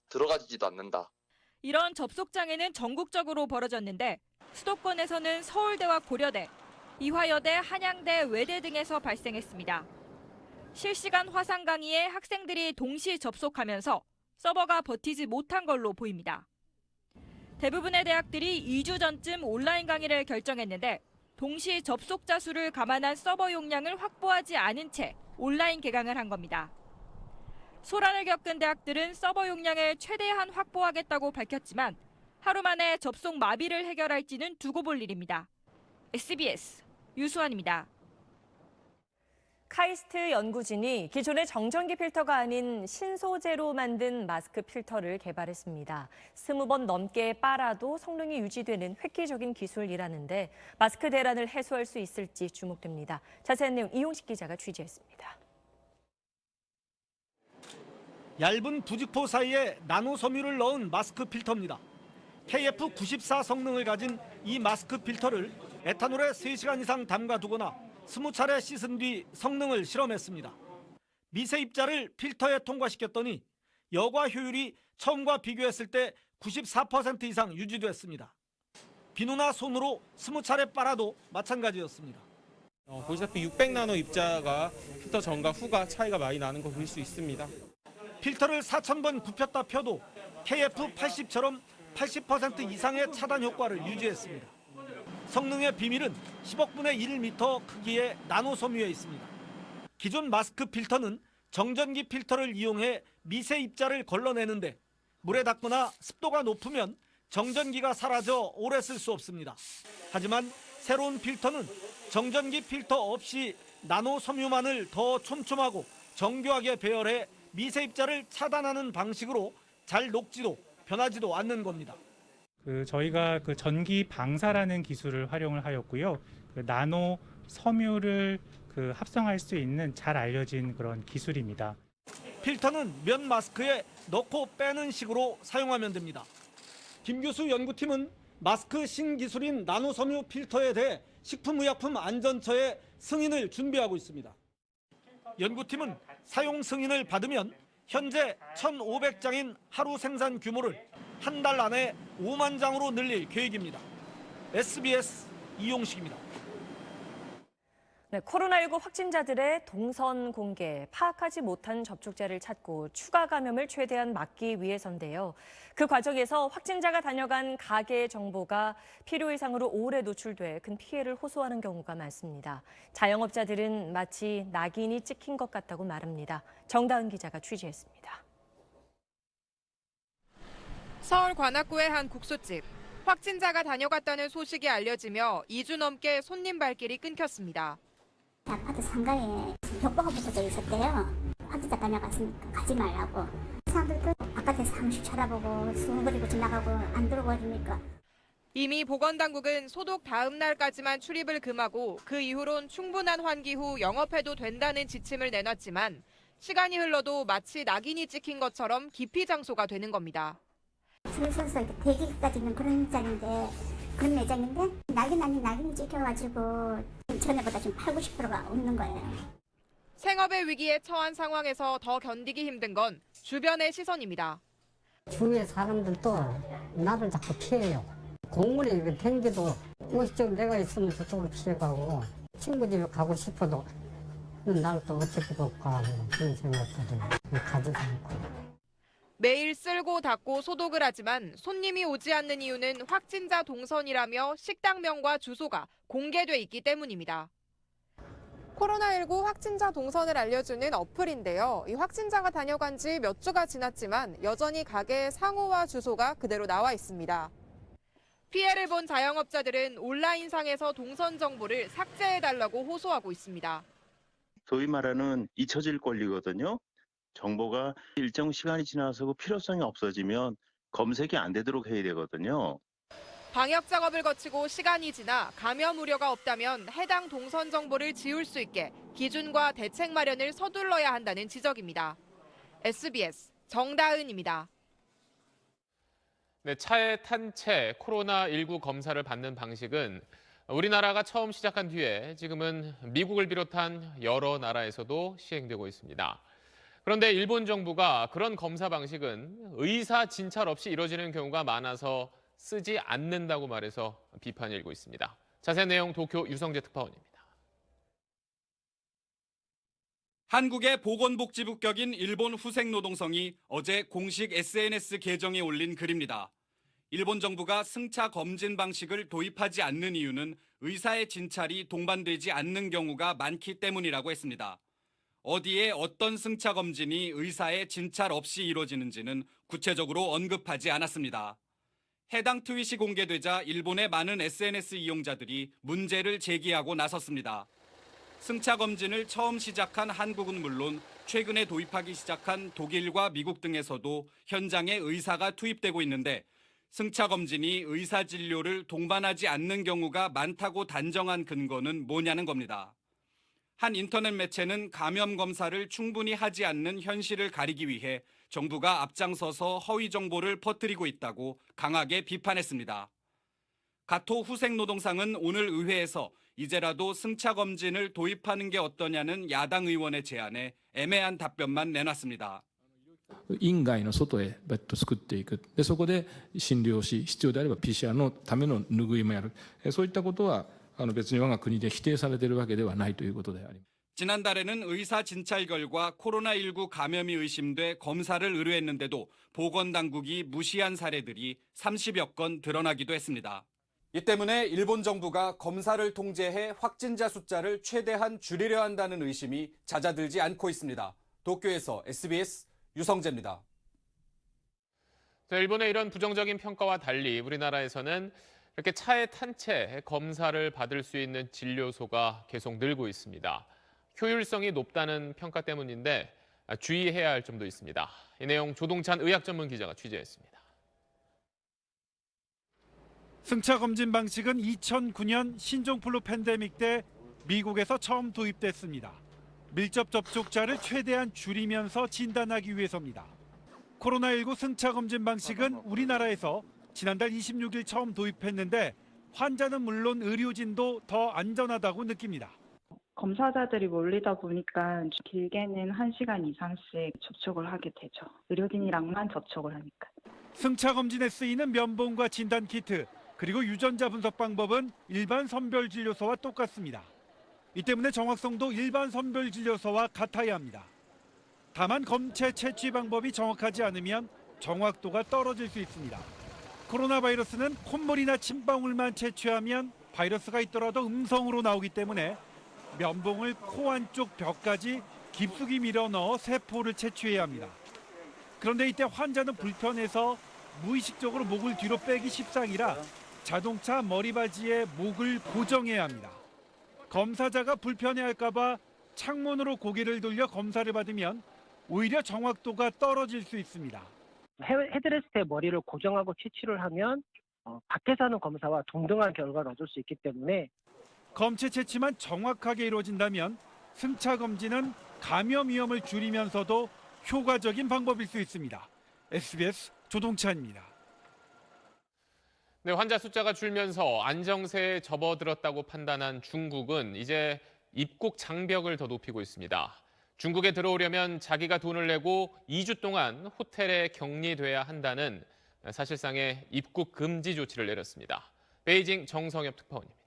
들어가지지도 않는다. 이런 접속 장애는 전국적으로 벌어졌는데 수도권에서는 서울대와 고려대, 이화여대, 한양대, 외대 등에서 발생했습니다. 실시간 화상 강의에 학생들이 동시 접속하면서 서버가 버티지 못한 걸로 보입니다. 대부분의 대학들이 2주 전쯤 온라인 강의를 결정했는데 동시 접속자 수를 감안한 서버 용량을 확보하지 않은 채 온라인 개강을 한 겁니다. 소란을 겪은 대학들은 서버 용량을 최대한 확보하겠다고 밝혔지만 하루 만에 접속 마비를 해결할지는 두고 볼 일입니다. SBS 유수환입니다. 카이스트 연구진이 기존의 정전기 필터가 아닌 신소재로 만든 마스크 필터를 개발했습니다. 20번 넘게 빨아도 성능이 유지되는 획기적인 기술이라는데 마스크 대란을 해소할 수 있을지 주목됩니다. 자세한 내용 이용식 기자가 취재했습니다. 얇은 부직포 사이에 나노 섬유를 넣은 마스크 필터입니다. KF94 성능을 가진 이 마스크 필터를 에탄올에 3시간 이상 담가두거나 20차례 씻은 뒤 성능을 실험했습니다. 미세 입자를 필터에 통과시켰더니 여과 효율이 처음과 비교했을 때 94% 이상 유지됐습니다. 비누나 손으로 20차례 빨아도 마찬가지였습니다. 보시다시피 600나노 입자가 필터 전과 후가 차이가 많이 나는 거 볼 수 있습니다. 필터를 4,000번 굽혔다 펴도 KF80처럼 80% 이상의 차단 효과를 유지했습니다. 성능의 비밀은 10억분의 1m 크기의 나노 섬유에 있습니다. 기존 마스크 필터는 정전기 필터를 이용해 미세 입자를 걸러내는데 물에 닿거나 습도가 높으면 정전기가 사라져 오래 쓸 수 없습니다. 하지만 새로운 필터는 정전기 필터 없이 나노 섬유만을 더 촘촘하고 정교하게 배열해 미세 입자를 차단하는 방식으로 잘 녹지도 변하지도 않는 겁니다. 저희가 전기 방사라는 기술을 활용을 하였고요. 나노 섬유를 합성할 수 있는 잘 알려진 그런 기술입니다. 필터는 면 마스크에 넣고 빼는 식으로 사용하면 됩니다. 김 교수 연구팀은 마스크 신기술인 나노 섬유 필터에 대해 식품의약품안전처에 승인을 준비하고 있습니다. 연구팀은 사용 승인을 받으면 현재 1,500장인 하루 생산 규모를 한 달 안에 5만 장으로 늘릴 계획입니다. SBS 이용식입니다. 네, 코로나19 확진자들의 동선 공개, 파악하지 못한 접촉자를 찾고 추가 감염을 최대한 막기 위해서인데요. 그 과정에서 확진자가 다녀간 가게 정보가 필요 이상으로 오래 노출돼 큰 피해를 호소하는 경우가 많습니다. 자영업자들은 마치 낙인이 찍힌 것 같다고 말합니다. 정다은 기자가 취재했습니다. 서울 관악구의 한 국수집. 확진자가 다녀갔다는 소식이 알려지며 2주 넘게 손님 발길이 끊겼습니다. 아파트 상가에 벽보가 붙어져 있었대요. 확진자 다녀갔으니까 가지 말라고. 사람들도 바깥에서 한 번씩 쳐다보고 수근거리고 지나가고 안 들어오니까. 이미 보건당국은 소독 다음 날까지만 출입을 금하고 그 이후론 충분한 환기 후 영업해도 된다는 지침을 내놨지만 시간이 흘러도 마치 낙인이 찍힌 것처럼 기피 장소가 되는 겁니다. 줄 서서 이렇게 대기까지 있는 그런 자리인데, 그런 매장인데 낙인 아닌 낙인이 찍혀가지고 전에보다 지금 80~90%가 없는 거예요. 생업의 위기에 처한 상황에서 더 견디기 힘든 건 주변의 시선입니다. 주위에 사람들도 나를 자꾸 피해요. 공물이 이렇게 댕기도 이쪽 내가 있으면 저쪽으로 피해가고 친구 집에 가고 싶어도 나를 또 어떻게 볼까 그런 생각들을 가지도 않고. 매일 쓸고 닦고 소독을 하지만 손님이 오지 않는 이유는 확진자 동선이라며 식당명과 주소가 공개돼 있기 때문입니다. 코로나19 확진자 동선을 알려주는 어플인데요. 이 확진자가 다녀간 지 몇 주가 지났지만 여전히 가게의 상호와 주소가 그대로 나와 있습니다. 피해를 본 자영업자들은 온라인상에서 동선 정보를 삭제해달라고 호소하고 있습니다. 소위 말하는 잊혀질 권리거든요. 정보가 일정 시간이 지나서 그 필요성이 없어지면 검색이 안 되도록 해야 되거든요. 방역 작업을 거치고 시간이 지나 감염 우려가 없다면 해당 동선 정보를 지울 수 있게 기준과 대책 마련을 서둘러야 한다는 지적입니다. SBS 정다은입니다. 네, 차에 탄 채 코로나19 검사를 받는 방식은 우리나라가 처음 시작한 뒤에 지금은 미국을 비롯한 여러 나라에서도 시행되고 있습니다. 그런데 일본 정부가 그런 검사 방식은 의사 진찰 없이 이루어지는 경우가 많아서 쓰지 않는다고 말해서 비판이 일고 있습니다. 자세한 내용 도쿄 유성재 특파원입니다. 한국의 보건복지부 격인 일본 후생노동성이 어제 공식 SNS 계정에 올린 글입니다. 일본 정부가 승차 검진 방식을 도입하지 않는 이유는 의사의 진찰이 동반되지 않는 경우가 많기 때문이라고 했습니다. 어디에 어떤 승차 검진이 의사의 진찰 없이 이루어지는지는 구체적으로 언급하지 않았습니다. 해당 트윗이 공개되자 일본의 많은 SNS 이용자들이 문제를 제기하고 나섰습니다. 승차 검진을 처음 시작한 한국은 물론 최근에 도입하기 시작한 독일과 미국 등에서도 현장에 의사가 투입되고 있는데 승차 검진이 의사 진료를 동반하지 않는 경우가 많다고 단정한 근거는 뭐냐는 겁니다. 한 인터넷 매체는 감염 검사를 충분히 하지 않는 현실을 가리기 위해 정부가 앞장서서 허위 정보를 퍼뜨리고 있다고 강하게 비판했습니다. 가토 후생노동상은 오늘 의회에서 이제라도 승차 검진을 도입하는 게 어떠냐는 야당 의원의 제안에 애매한 답변만 내놨습니다. 院外の外へベッド作っていく。でそこで診療し、必要であれば PCR のための拭いもやる。そういったことは別に我が国で否定されているわけではないということであります。 지난달에는 의사 진찰 결과 코로나19 감염이 의심돼 검사를 의뢰했는데도 보건당국이 무시한 사례들이 30여 건 드러나기도 했습니다. 이 때문에 일본 정부가 검사를 통제해 확진자 숫자를 최대한 줄이려 한다는 의심이 잦아들지 않고 있습니다. 도쿄에서 SBS 유성재입니다. 일본의 이런 부정적인 평가와 달리 우리나라에서는 이렇게 차에 탄 채 검사를 받을 수 있는 진료소가 계속 늘고 있습니다. 효율성이 높다는 평가 때문인데 주의해야 할 점도 있습니다. 이 내용 조동찬 의학 전문 기자가 취재했습니다. 승차 검진 방식은 2009년 신종플루 팬데믹 때 미국에서 처음 도입됐습니다. 밀접 접촉자를 최대한 줄이면서 진단하기 위해서입니다. 코로나19 승차 검진 방식은 우리나라에서 지난달 26일 처음 도입했는데 환자는 물론 의료진도 더 안전하다고 느낍니다. 검사자들이 몰리다 보니까 길게는 1시간 이상씩 접촉을 하게 되죠. 의료진이랑만 접촉을 하니까. 승차 검진에 쓰이는 면봉과 진단 키트, 그리고 유전자 분석 방법은 일반 선별진료소와 똑같습니다. 이 때문에 정확성도 일반 선별진료소와 같아야 합니다. 다만 검체 채취 방법이 정확하지 않으면 정확도가 떨어질 수 있습니다. 코로나 바이러스는 콧물이나 침방울만 채취하면 바이러스가 있더라도 음성으로 나오기 때문에 면봉을 코 안쪽 벽까지 깊숙이 밀어 넣어 세포를 채취해야 합니다. 그런데 이때 환자는 불편해서 무의식적으로 목을 뒤로 빼기 십상이라 자동차 머리바지에 목을 고정해야 합니다. 검사자가 불편해할까 봐 창문으로 고개를 돌려 검사를 받으면 오히려 정확도가 떨어질 수 있습니다. 헤드레스트에 머리를 고정하고 채취를 하면 밖에서 하는 검사와 동등한 결과를 얻을 수 있기 때문에 검체 채취만 정확하게 이루어진다면 승차 검진은 감염 위험을 줄이면서도 효과적인 방법일 수 있습니다. SBS 조동찬입니다. 네, 환자 숫자가 줄면서 안정세에 접어들었다고 판단한 중국은 이제 입국 장벽을 더 높이고 있습니다. 중국에 들어오려면 자기가 돈을 내고 2주 동안 호텔에 격리돼야 한다는 사실상의 입국 금지 조치를 내렸습니다. 베이징 정성엽 특파원입니다.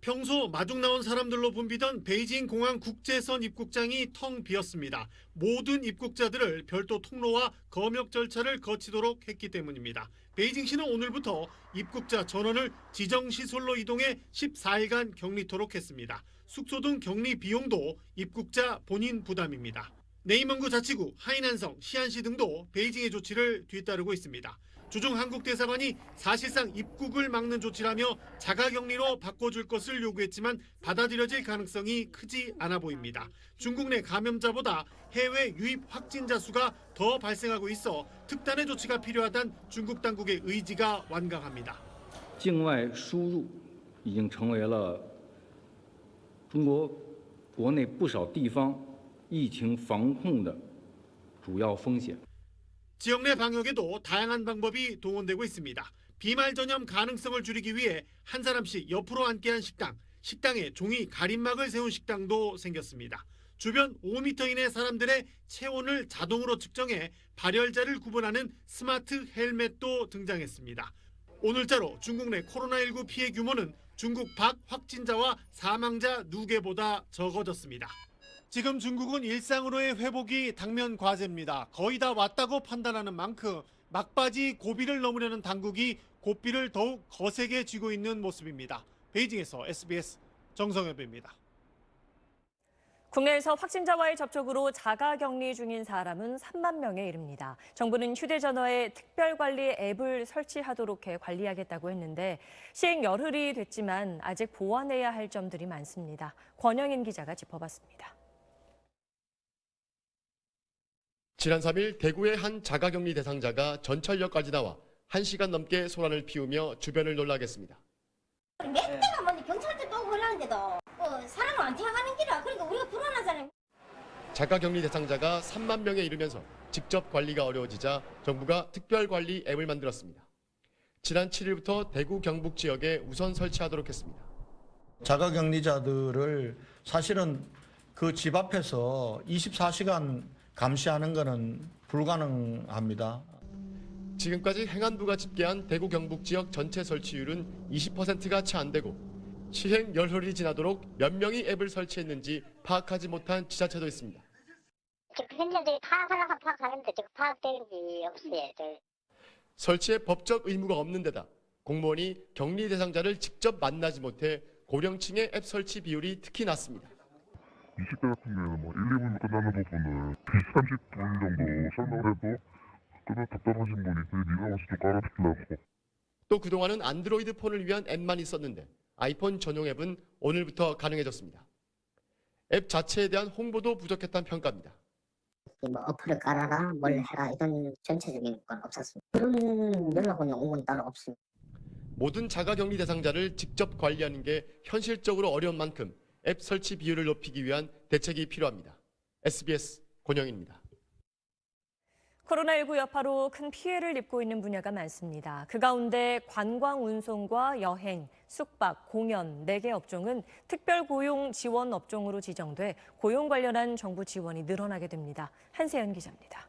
평소 마중 나온 사람들로 붐비던 베이징 공항 국제선 입국장이 텅 비었습니다. 모든 입국자들을 별도 통로와 검역 절차를 거치도록 했기 때문입니다. 베이징시는 오늘부터 입국자 전원을 지정시설로 이동해 14일간 격리토록 했습니다. 숙소 등 격리 비용도 입국자 본인 부담입니다. 네이먼구 자치구, 하이난성, 시안시 등도 베이징의 조치를 뒤따르고 있습니다. 주중 한국 대사관이 사실상 입국을 막는 조치라며 자가격리로 바꿔줄 것을 요구했지만 받아들여질 가능성이 크지 않아 보입니다. 중국 내 감염자보다 해외 유입 확진자 수가 더 발생하고 있어 특단의 조치가 필요하다는 중국 당국의 의지가 완강합니다. 境外输入已经成为了中国国内不少地方疫情防控的主要风险。 지역 내 방역에도 다양한 방법이 동원되고 있습니다. 비말 전염 가능성을 줄이기 위해 한 사람씩 옆으로 앉게 한 식당, 식당에 종이 가림막을 세운 식당도 생겼습니다. 주변 5m 이내 사람들의 체온을 자동으로 측정해 발열자를 구분하는 스마트 헬멧도 등장했습니다. 오늘자로 중국 내 코로나19 피해 규모는 중국 밖 확진자와 사망자 누계보다 적어졌습니다. 지금 중국은 일상으로의 회복이 당면 과제입니다. 거의 다 왔다고 판단하는 만큼 막바지 고비를 넘으려는 당국이 고비를 더욱 거세게 쥐고 있는 모습입니다. 베이징에서 SBS 정성엽입니다. 국내에서 확진자와의 접촉으로 자가격리 중인 사람은 3만 명에 이릅니다. 정부는 휴대전화에 특별관리 앱을 설치하도록 해 관리하겠다고 했는데 시행 열흘이 됐지만 아직 보완해야 할 점들이 많습니다. 권영인 기자가 짚어봤습니다. 지난 3일 대구의 한 자가격리 대상자가 전철역까지 나와 1시간 넘게 소란을 피우며 주변을 놀라게 했습니다. 몇 대가 먼저 경찰대 또 올라오는데도 사람을 안 태워가는 기라. 그러니까 우리가 불안하잖아요. 자가격리 대상자가 3만 명에 이르면서 직접 관리가 어려워지자 정부가 특별관리 앱을 만들었습니다. 지난 7일부터 대구 경북 지역에 우선 설치하도록 했습니다. 자가격리자들을 사실은 그 집 앞에서 24시간 감시하는 것은 불가능합니다. 지금까지 행안부가 집계한 대구 경북 지역 전체 설치율은 20%가 채 안 되고 시행 열흘이 지나도록 몇 명이 앱을 설치했는지 파악하지 못한 지자체도 있습니다. 행정들이 파악하려고 파악하는데 지금 파악되는 게 없어요. 설치에 법적 의무가 없는 데다 공무원이 격리 대상자를 직접 만나지 못해 고령층의 앱 설치 비율이 특히 낮습니다. 20대 같은 경우에는 1, 2분으로 끝나는 부분을 30분 정도 설명을 해도 그래도 답답하신 분이 네가 와서 좀 깔아달라고. 또 그동안은 안드로이드 폰을 위한 앱만 있었는데 아이폰 전용 앱은 오늘부터 가능해졌습니다. 앱 자체에 대한 홍보도 부족했다는 평가입니다. 어플을 깔아라, 뭘 해라 이런 전체적인 건 없었습니다. 그런 연락은 온 건 따로 없습니다. 모든 자가격리 대상자를 직접 관리하는 게 현실적으로 어려운 만큼 앱 설치 비율을 높이기 위한 대책이 필요합니다. SBS 권영인입니다. 코로나19 여파로 큰 피해를 입고 있는 분야가 많습니다. 그 가운데 관광 운송과 여행, 숙박, 공연, 4개 업종은 특별고용 지원 업종으로 지정돼 고용 관련한 정부 지원이 늘어나게 됩니다. 한세연 기자입니다.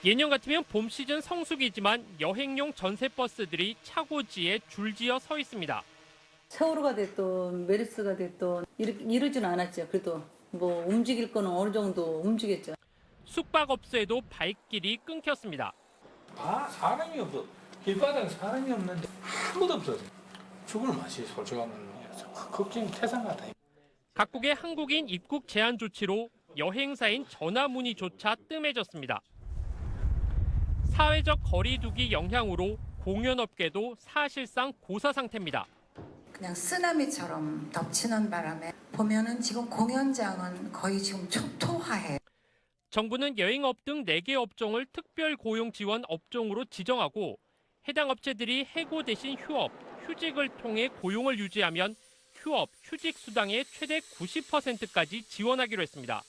예년 같으면 봄 시즌 성수기지만 여행용 전세버스들이 차고지에 줄지어 서 있습니다. 세월호가 됐든 메르스가 됐든 이러지는 않았죠. 그래도 뭐 움직일 거는 어느 정도 움직였죠. 숙박업소에도 발길이 끊겼습니다. 사람이 없어. 길바닥에 사람이 없는데 아무도 없어서 죽을 맛이 솔직하면 걱정이 태산 같아요. 각국의 한국인 입국 제한 조치로 여행사인 전화문의조차 뜸해졌습니다. 사회적 거리 두기 영향으로 공연업계도 사실상 고사 상태입니다. 그냥 쓰나미처럼 덮치는 바람에 보면은 지금 공연장은 거의 지금 초토화해. 정부는 여행업 등 4개 업종을 특별 고용 지원 업종으로 지정하고 해당 업체들이 해고 대신 휴업, 휴직을 통해 고용을 유지하면 휴업, 휴직 수당의 최대 90%까지 지원하기로 했습니다.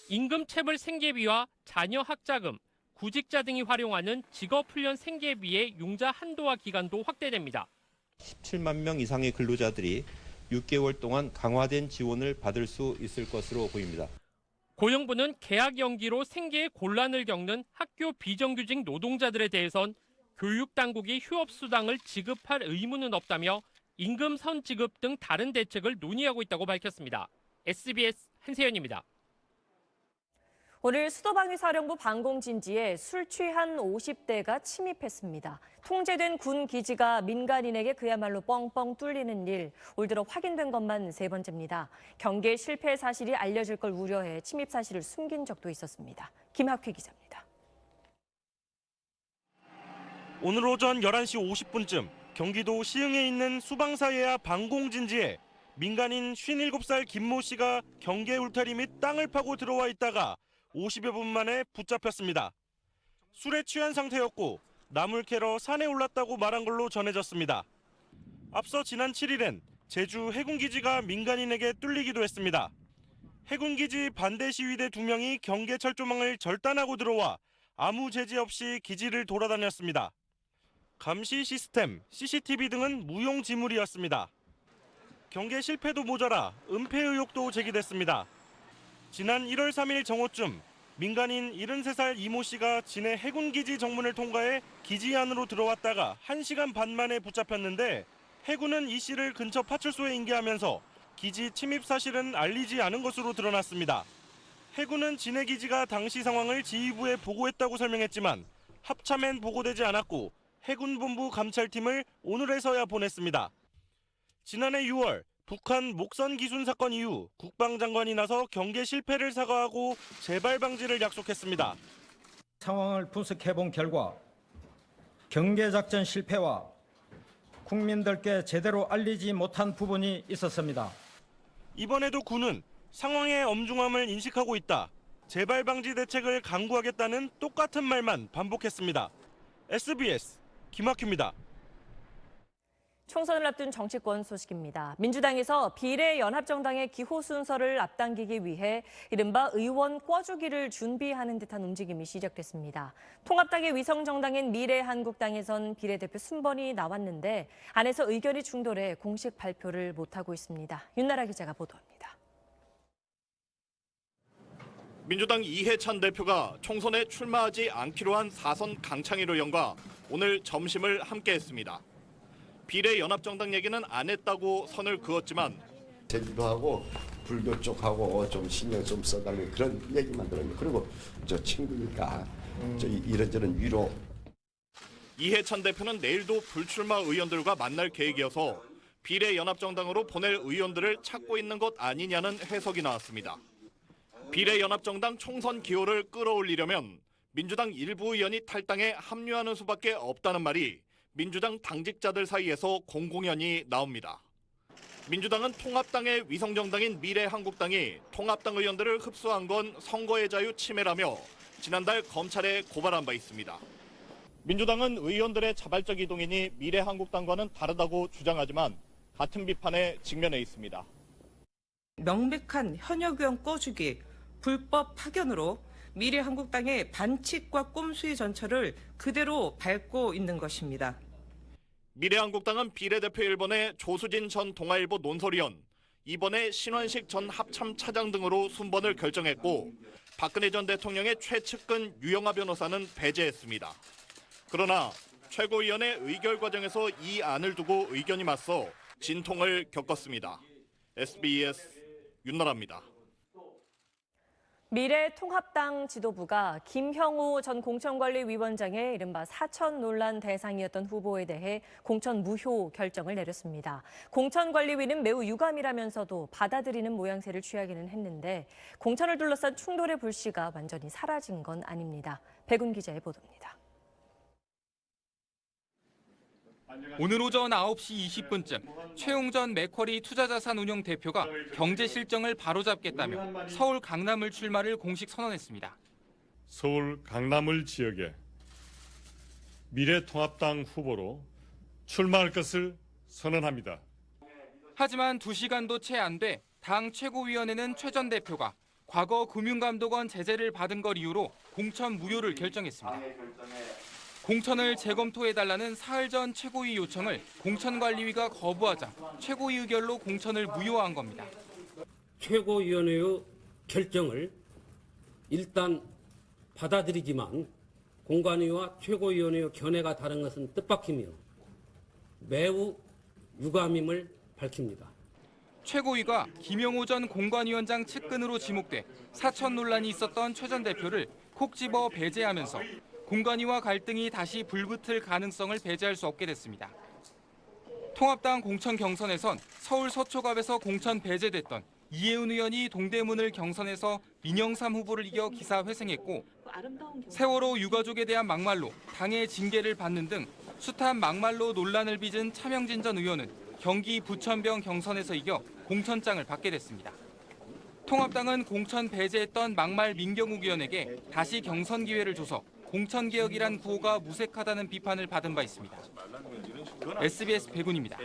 임금체불 생계비와 자녀 학자금, 구직자 등이 활용하는 직업훈련 생계비의 융자 한도와 기간도 확대됩니다. 17만 명 이상의 근로자들이 6개월 동안 강화된 지원을 받을 수 있을 것으로 보입니다. 고용부는 계약 연기로 생계에 곤란을 겪는 학교 비정규직 노동자들에 대해선 교육당국이 휴업수당을 지급할 의무는 없다며 임금선 지급 등 다른 대책을 논의하고 있다고 밝혔습니다. SBS 한세연입니다. 오늘 수도방위사령부 방공진지에 술 취한 50대가 침입했습니다. 통제된 군 기지가 민간인에게 그야말로 뻥뻥 뚫리는 일, 올 들어 확인된 것만 3번째입니다. 경계 실패 사실이 알려질 걸 우려해 침입 사실을 숨긴 적도 있었습니다. 김학휘 기자입니다. 오늘 오전 11시 50분쯤 경기도 시흥에 있는 수방사예야 방공진지에 민간인 57살 김모 씨가 경계 울타리 및 땅을 파고 들어와 있다가 50여 분 만에 붙잡혔습니다. 술에 취한 상태였고 나물 캐러 산에 올랐다고 말한 걸로 전해졌습니다. 앞서 지난 7일엔 제주 해군기지가 민간인에게 뚫리기도 했습니다. 해군기지 반대 시위대 2명이 경계 철조망을 절단하고 들어와 아무 제지 없이 기지를 돌아다녔습니다. 감시 시스템, CCTV 등은 무용지물이었습니다. 경계 실패도 모자라 은폐 의혹도 제기됐습니다. 지난 1월 3일 정오쯤 민간인 73살 이모 씨가 진해 해군기지 정문을 통과해 기지 안으로 들어왔다가 1시간 반 만에 붙잡혔는데 해군은 이 씨를 근처 파출소에 인계하면서 기지 침입 사실은 알리지 않은 것으로 드러났습니다. 해군은 진해 기지가 당시 상황을 지휘부에 보고했다고 설명했지만 합참엔 보고되지 않았고 해군본부 감찰팀을 오늘에서야 보냈습니다. 지난해 6월 북한 목선 기순 사건 이후 국방장관이 나서 경계 실패를 사과하고 재발 방지를 약속했습니다. 상황을 분석해본 결과 경계작전 실패와 국민들께 제대로 알리지 못한 부분이 있었습니다. 이번에도 군은 상황의 엄중함을 인식하고 있다. 재발 방지 대책을 강구하겠다는 똑같은 말만 반복했습니다. SBS 김학규입니다. 총선을 앞둔 정치권 소식입니다. 민주당에서 비례연합정당의 기호 순서를 앞당기기 위해 이른바 의원 꿔주기를 준비하는 듯한 움직임이 시작됐습니다. 통합당의 위성정당인 미래한국당에선 비례대표 순번이 나왔는데 안에서 의견이 충돌해 공식 발표를 못하고 있습니다. 윤나라 기자가 보도합니다. 민주당 이해찬 대표가 총선에 출마하지 않기로 한 4선 강창일 의원과 오늘 점심을 함께했습니다. 비례연합정당 얘기는 안 했다고 선을 그었지만 제주도 하고 불교 쪽하고 좀 신경 좀 써달라는 그런 얘기만 들었는데 그리고 저 친구니까 저 이런저런 위로. 이해찬 대표는 내일도 불출마 의원들과 만날 계획이어서 비례연합정당으로 보낼 의원들을 찾고 있는 것 아니냐는 해석이 나왔습니다. 비례연합정당 총선 기호를 끌어올리려면 민주당 일부 의원이 탈당에 합류하는 수밖에 없다는 말이 민주당 당직자들 사이에서 공공연히 나옵니다. 민주당은 통합당의 위성정당인 미래한국당이 통합당 의원들을 흡수한 건 선거의 자유 침해라며 지난달 검찰에 고발한 바 있습니다. 민주당은 의원들의 자발적 이동이니 미래한국당과는 다르다고 주장하지만 같은 비판에 직면해 있습니다. 명백한 현역 의원 꺼주기, 불법 파견으로 미래한국당의 반칙과 꼼수의 전철을 그대로 밟고 있는 것입니다. 미래한국당은 비례대표 1번에 조수진 전 동아일보 논설위원, 2번에 신원식 전 합참 차장 등으로 순번을 결정했고 박근혜 전 대통령의 최측근 유영하 변호사는 배제했습니다. 그러나 최고위원회 의결 과정에서 이 안을 두고 의견이 맞서 진통을 겪었습니다. SBS 윤나라입니다. 미래통합당 지도부가 김형우 전 공천관리위원장의 이른바 사천 논란 대상이었던 후보에 대해 공천 무효 결정을 내렸습니다. 공천관리위는 매우 유감이라면서도 받아들이는 모양새를 취하기는 했는데 공천을 둘러싼 충돌의 불씨가 완전히 사라진 건 아닙니다. 백운 기자의 보도입니다. 오늘 오전 9시 20분쯤 최용전 맥쿼리 투자자산운용 대표가 경제 실정을 바로잡겠다며 서울 강남을 출마를 공식 선언했습니다. 서울 강남을 지역에 미래통합당 후보로 출마할 것을 선언합니다. 하지만 2시간도 채 안 돼 당 최고위원회는 최 전 대표가 과거 금융감독원 제재를 받은 걸 이유로 공천 무효를 결정했습니다. 공천을 재검토해달라는 사흘 전 최고위 요청을 공천관리위가 거부하자 최고위 의결로 공천을 무효화한 겁니다. 최고위원회의 결정을 일단 받아들이지만 공관위와 최고위원회의 견해가 다른 것은 뜻밖이며 매우 유감임을 밝힙니다. 최고위가 김영호 전 공관위원장 측근으로 지목돼 사천 논란이 있었던 최 전 대표를 콕 집어 배제하면서 공관위와 갈등이 다시 불붙을 가능성을 배제할 수 없게 됐습니다. 통합당 공천 경선에선 서울 서초갑에서 공천 배제됐던 이혜훈 의원이 동대문을 경선에서 민영삼 후보를 이겨 기사 회생했고 세월호 유가족에 대한 막말로 당의 징계를 받는 등 숱한 막말로 논란을 빚은 차명진 전 의원은 경기 부천병 경선에서 이겨 공천장을 받게 됐습니다. 통합당은 공천 배제했던 막말 민경욱 의원에게 다시 경선 기회를 줘서 공천개혁이란 구호가 무색하다는 비판을 받은 바 있습니다. SBS 백운입니다.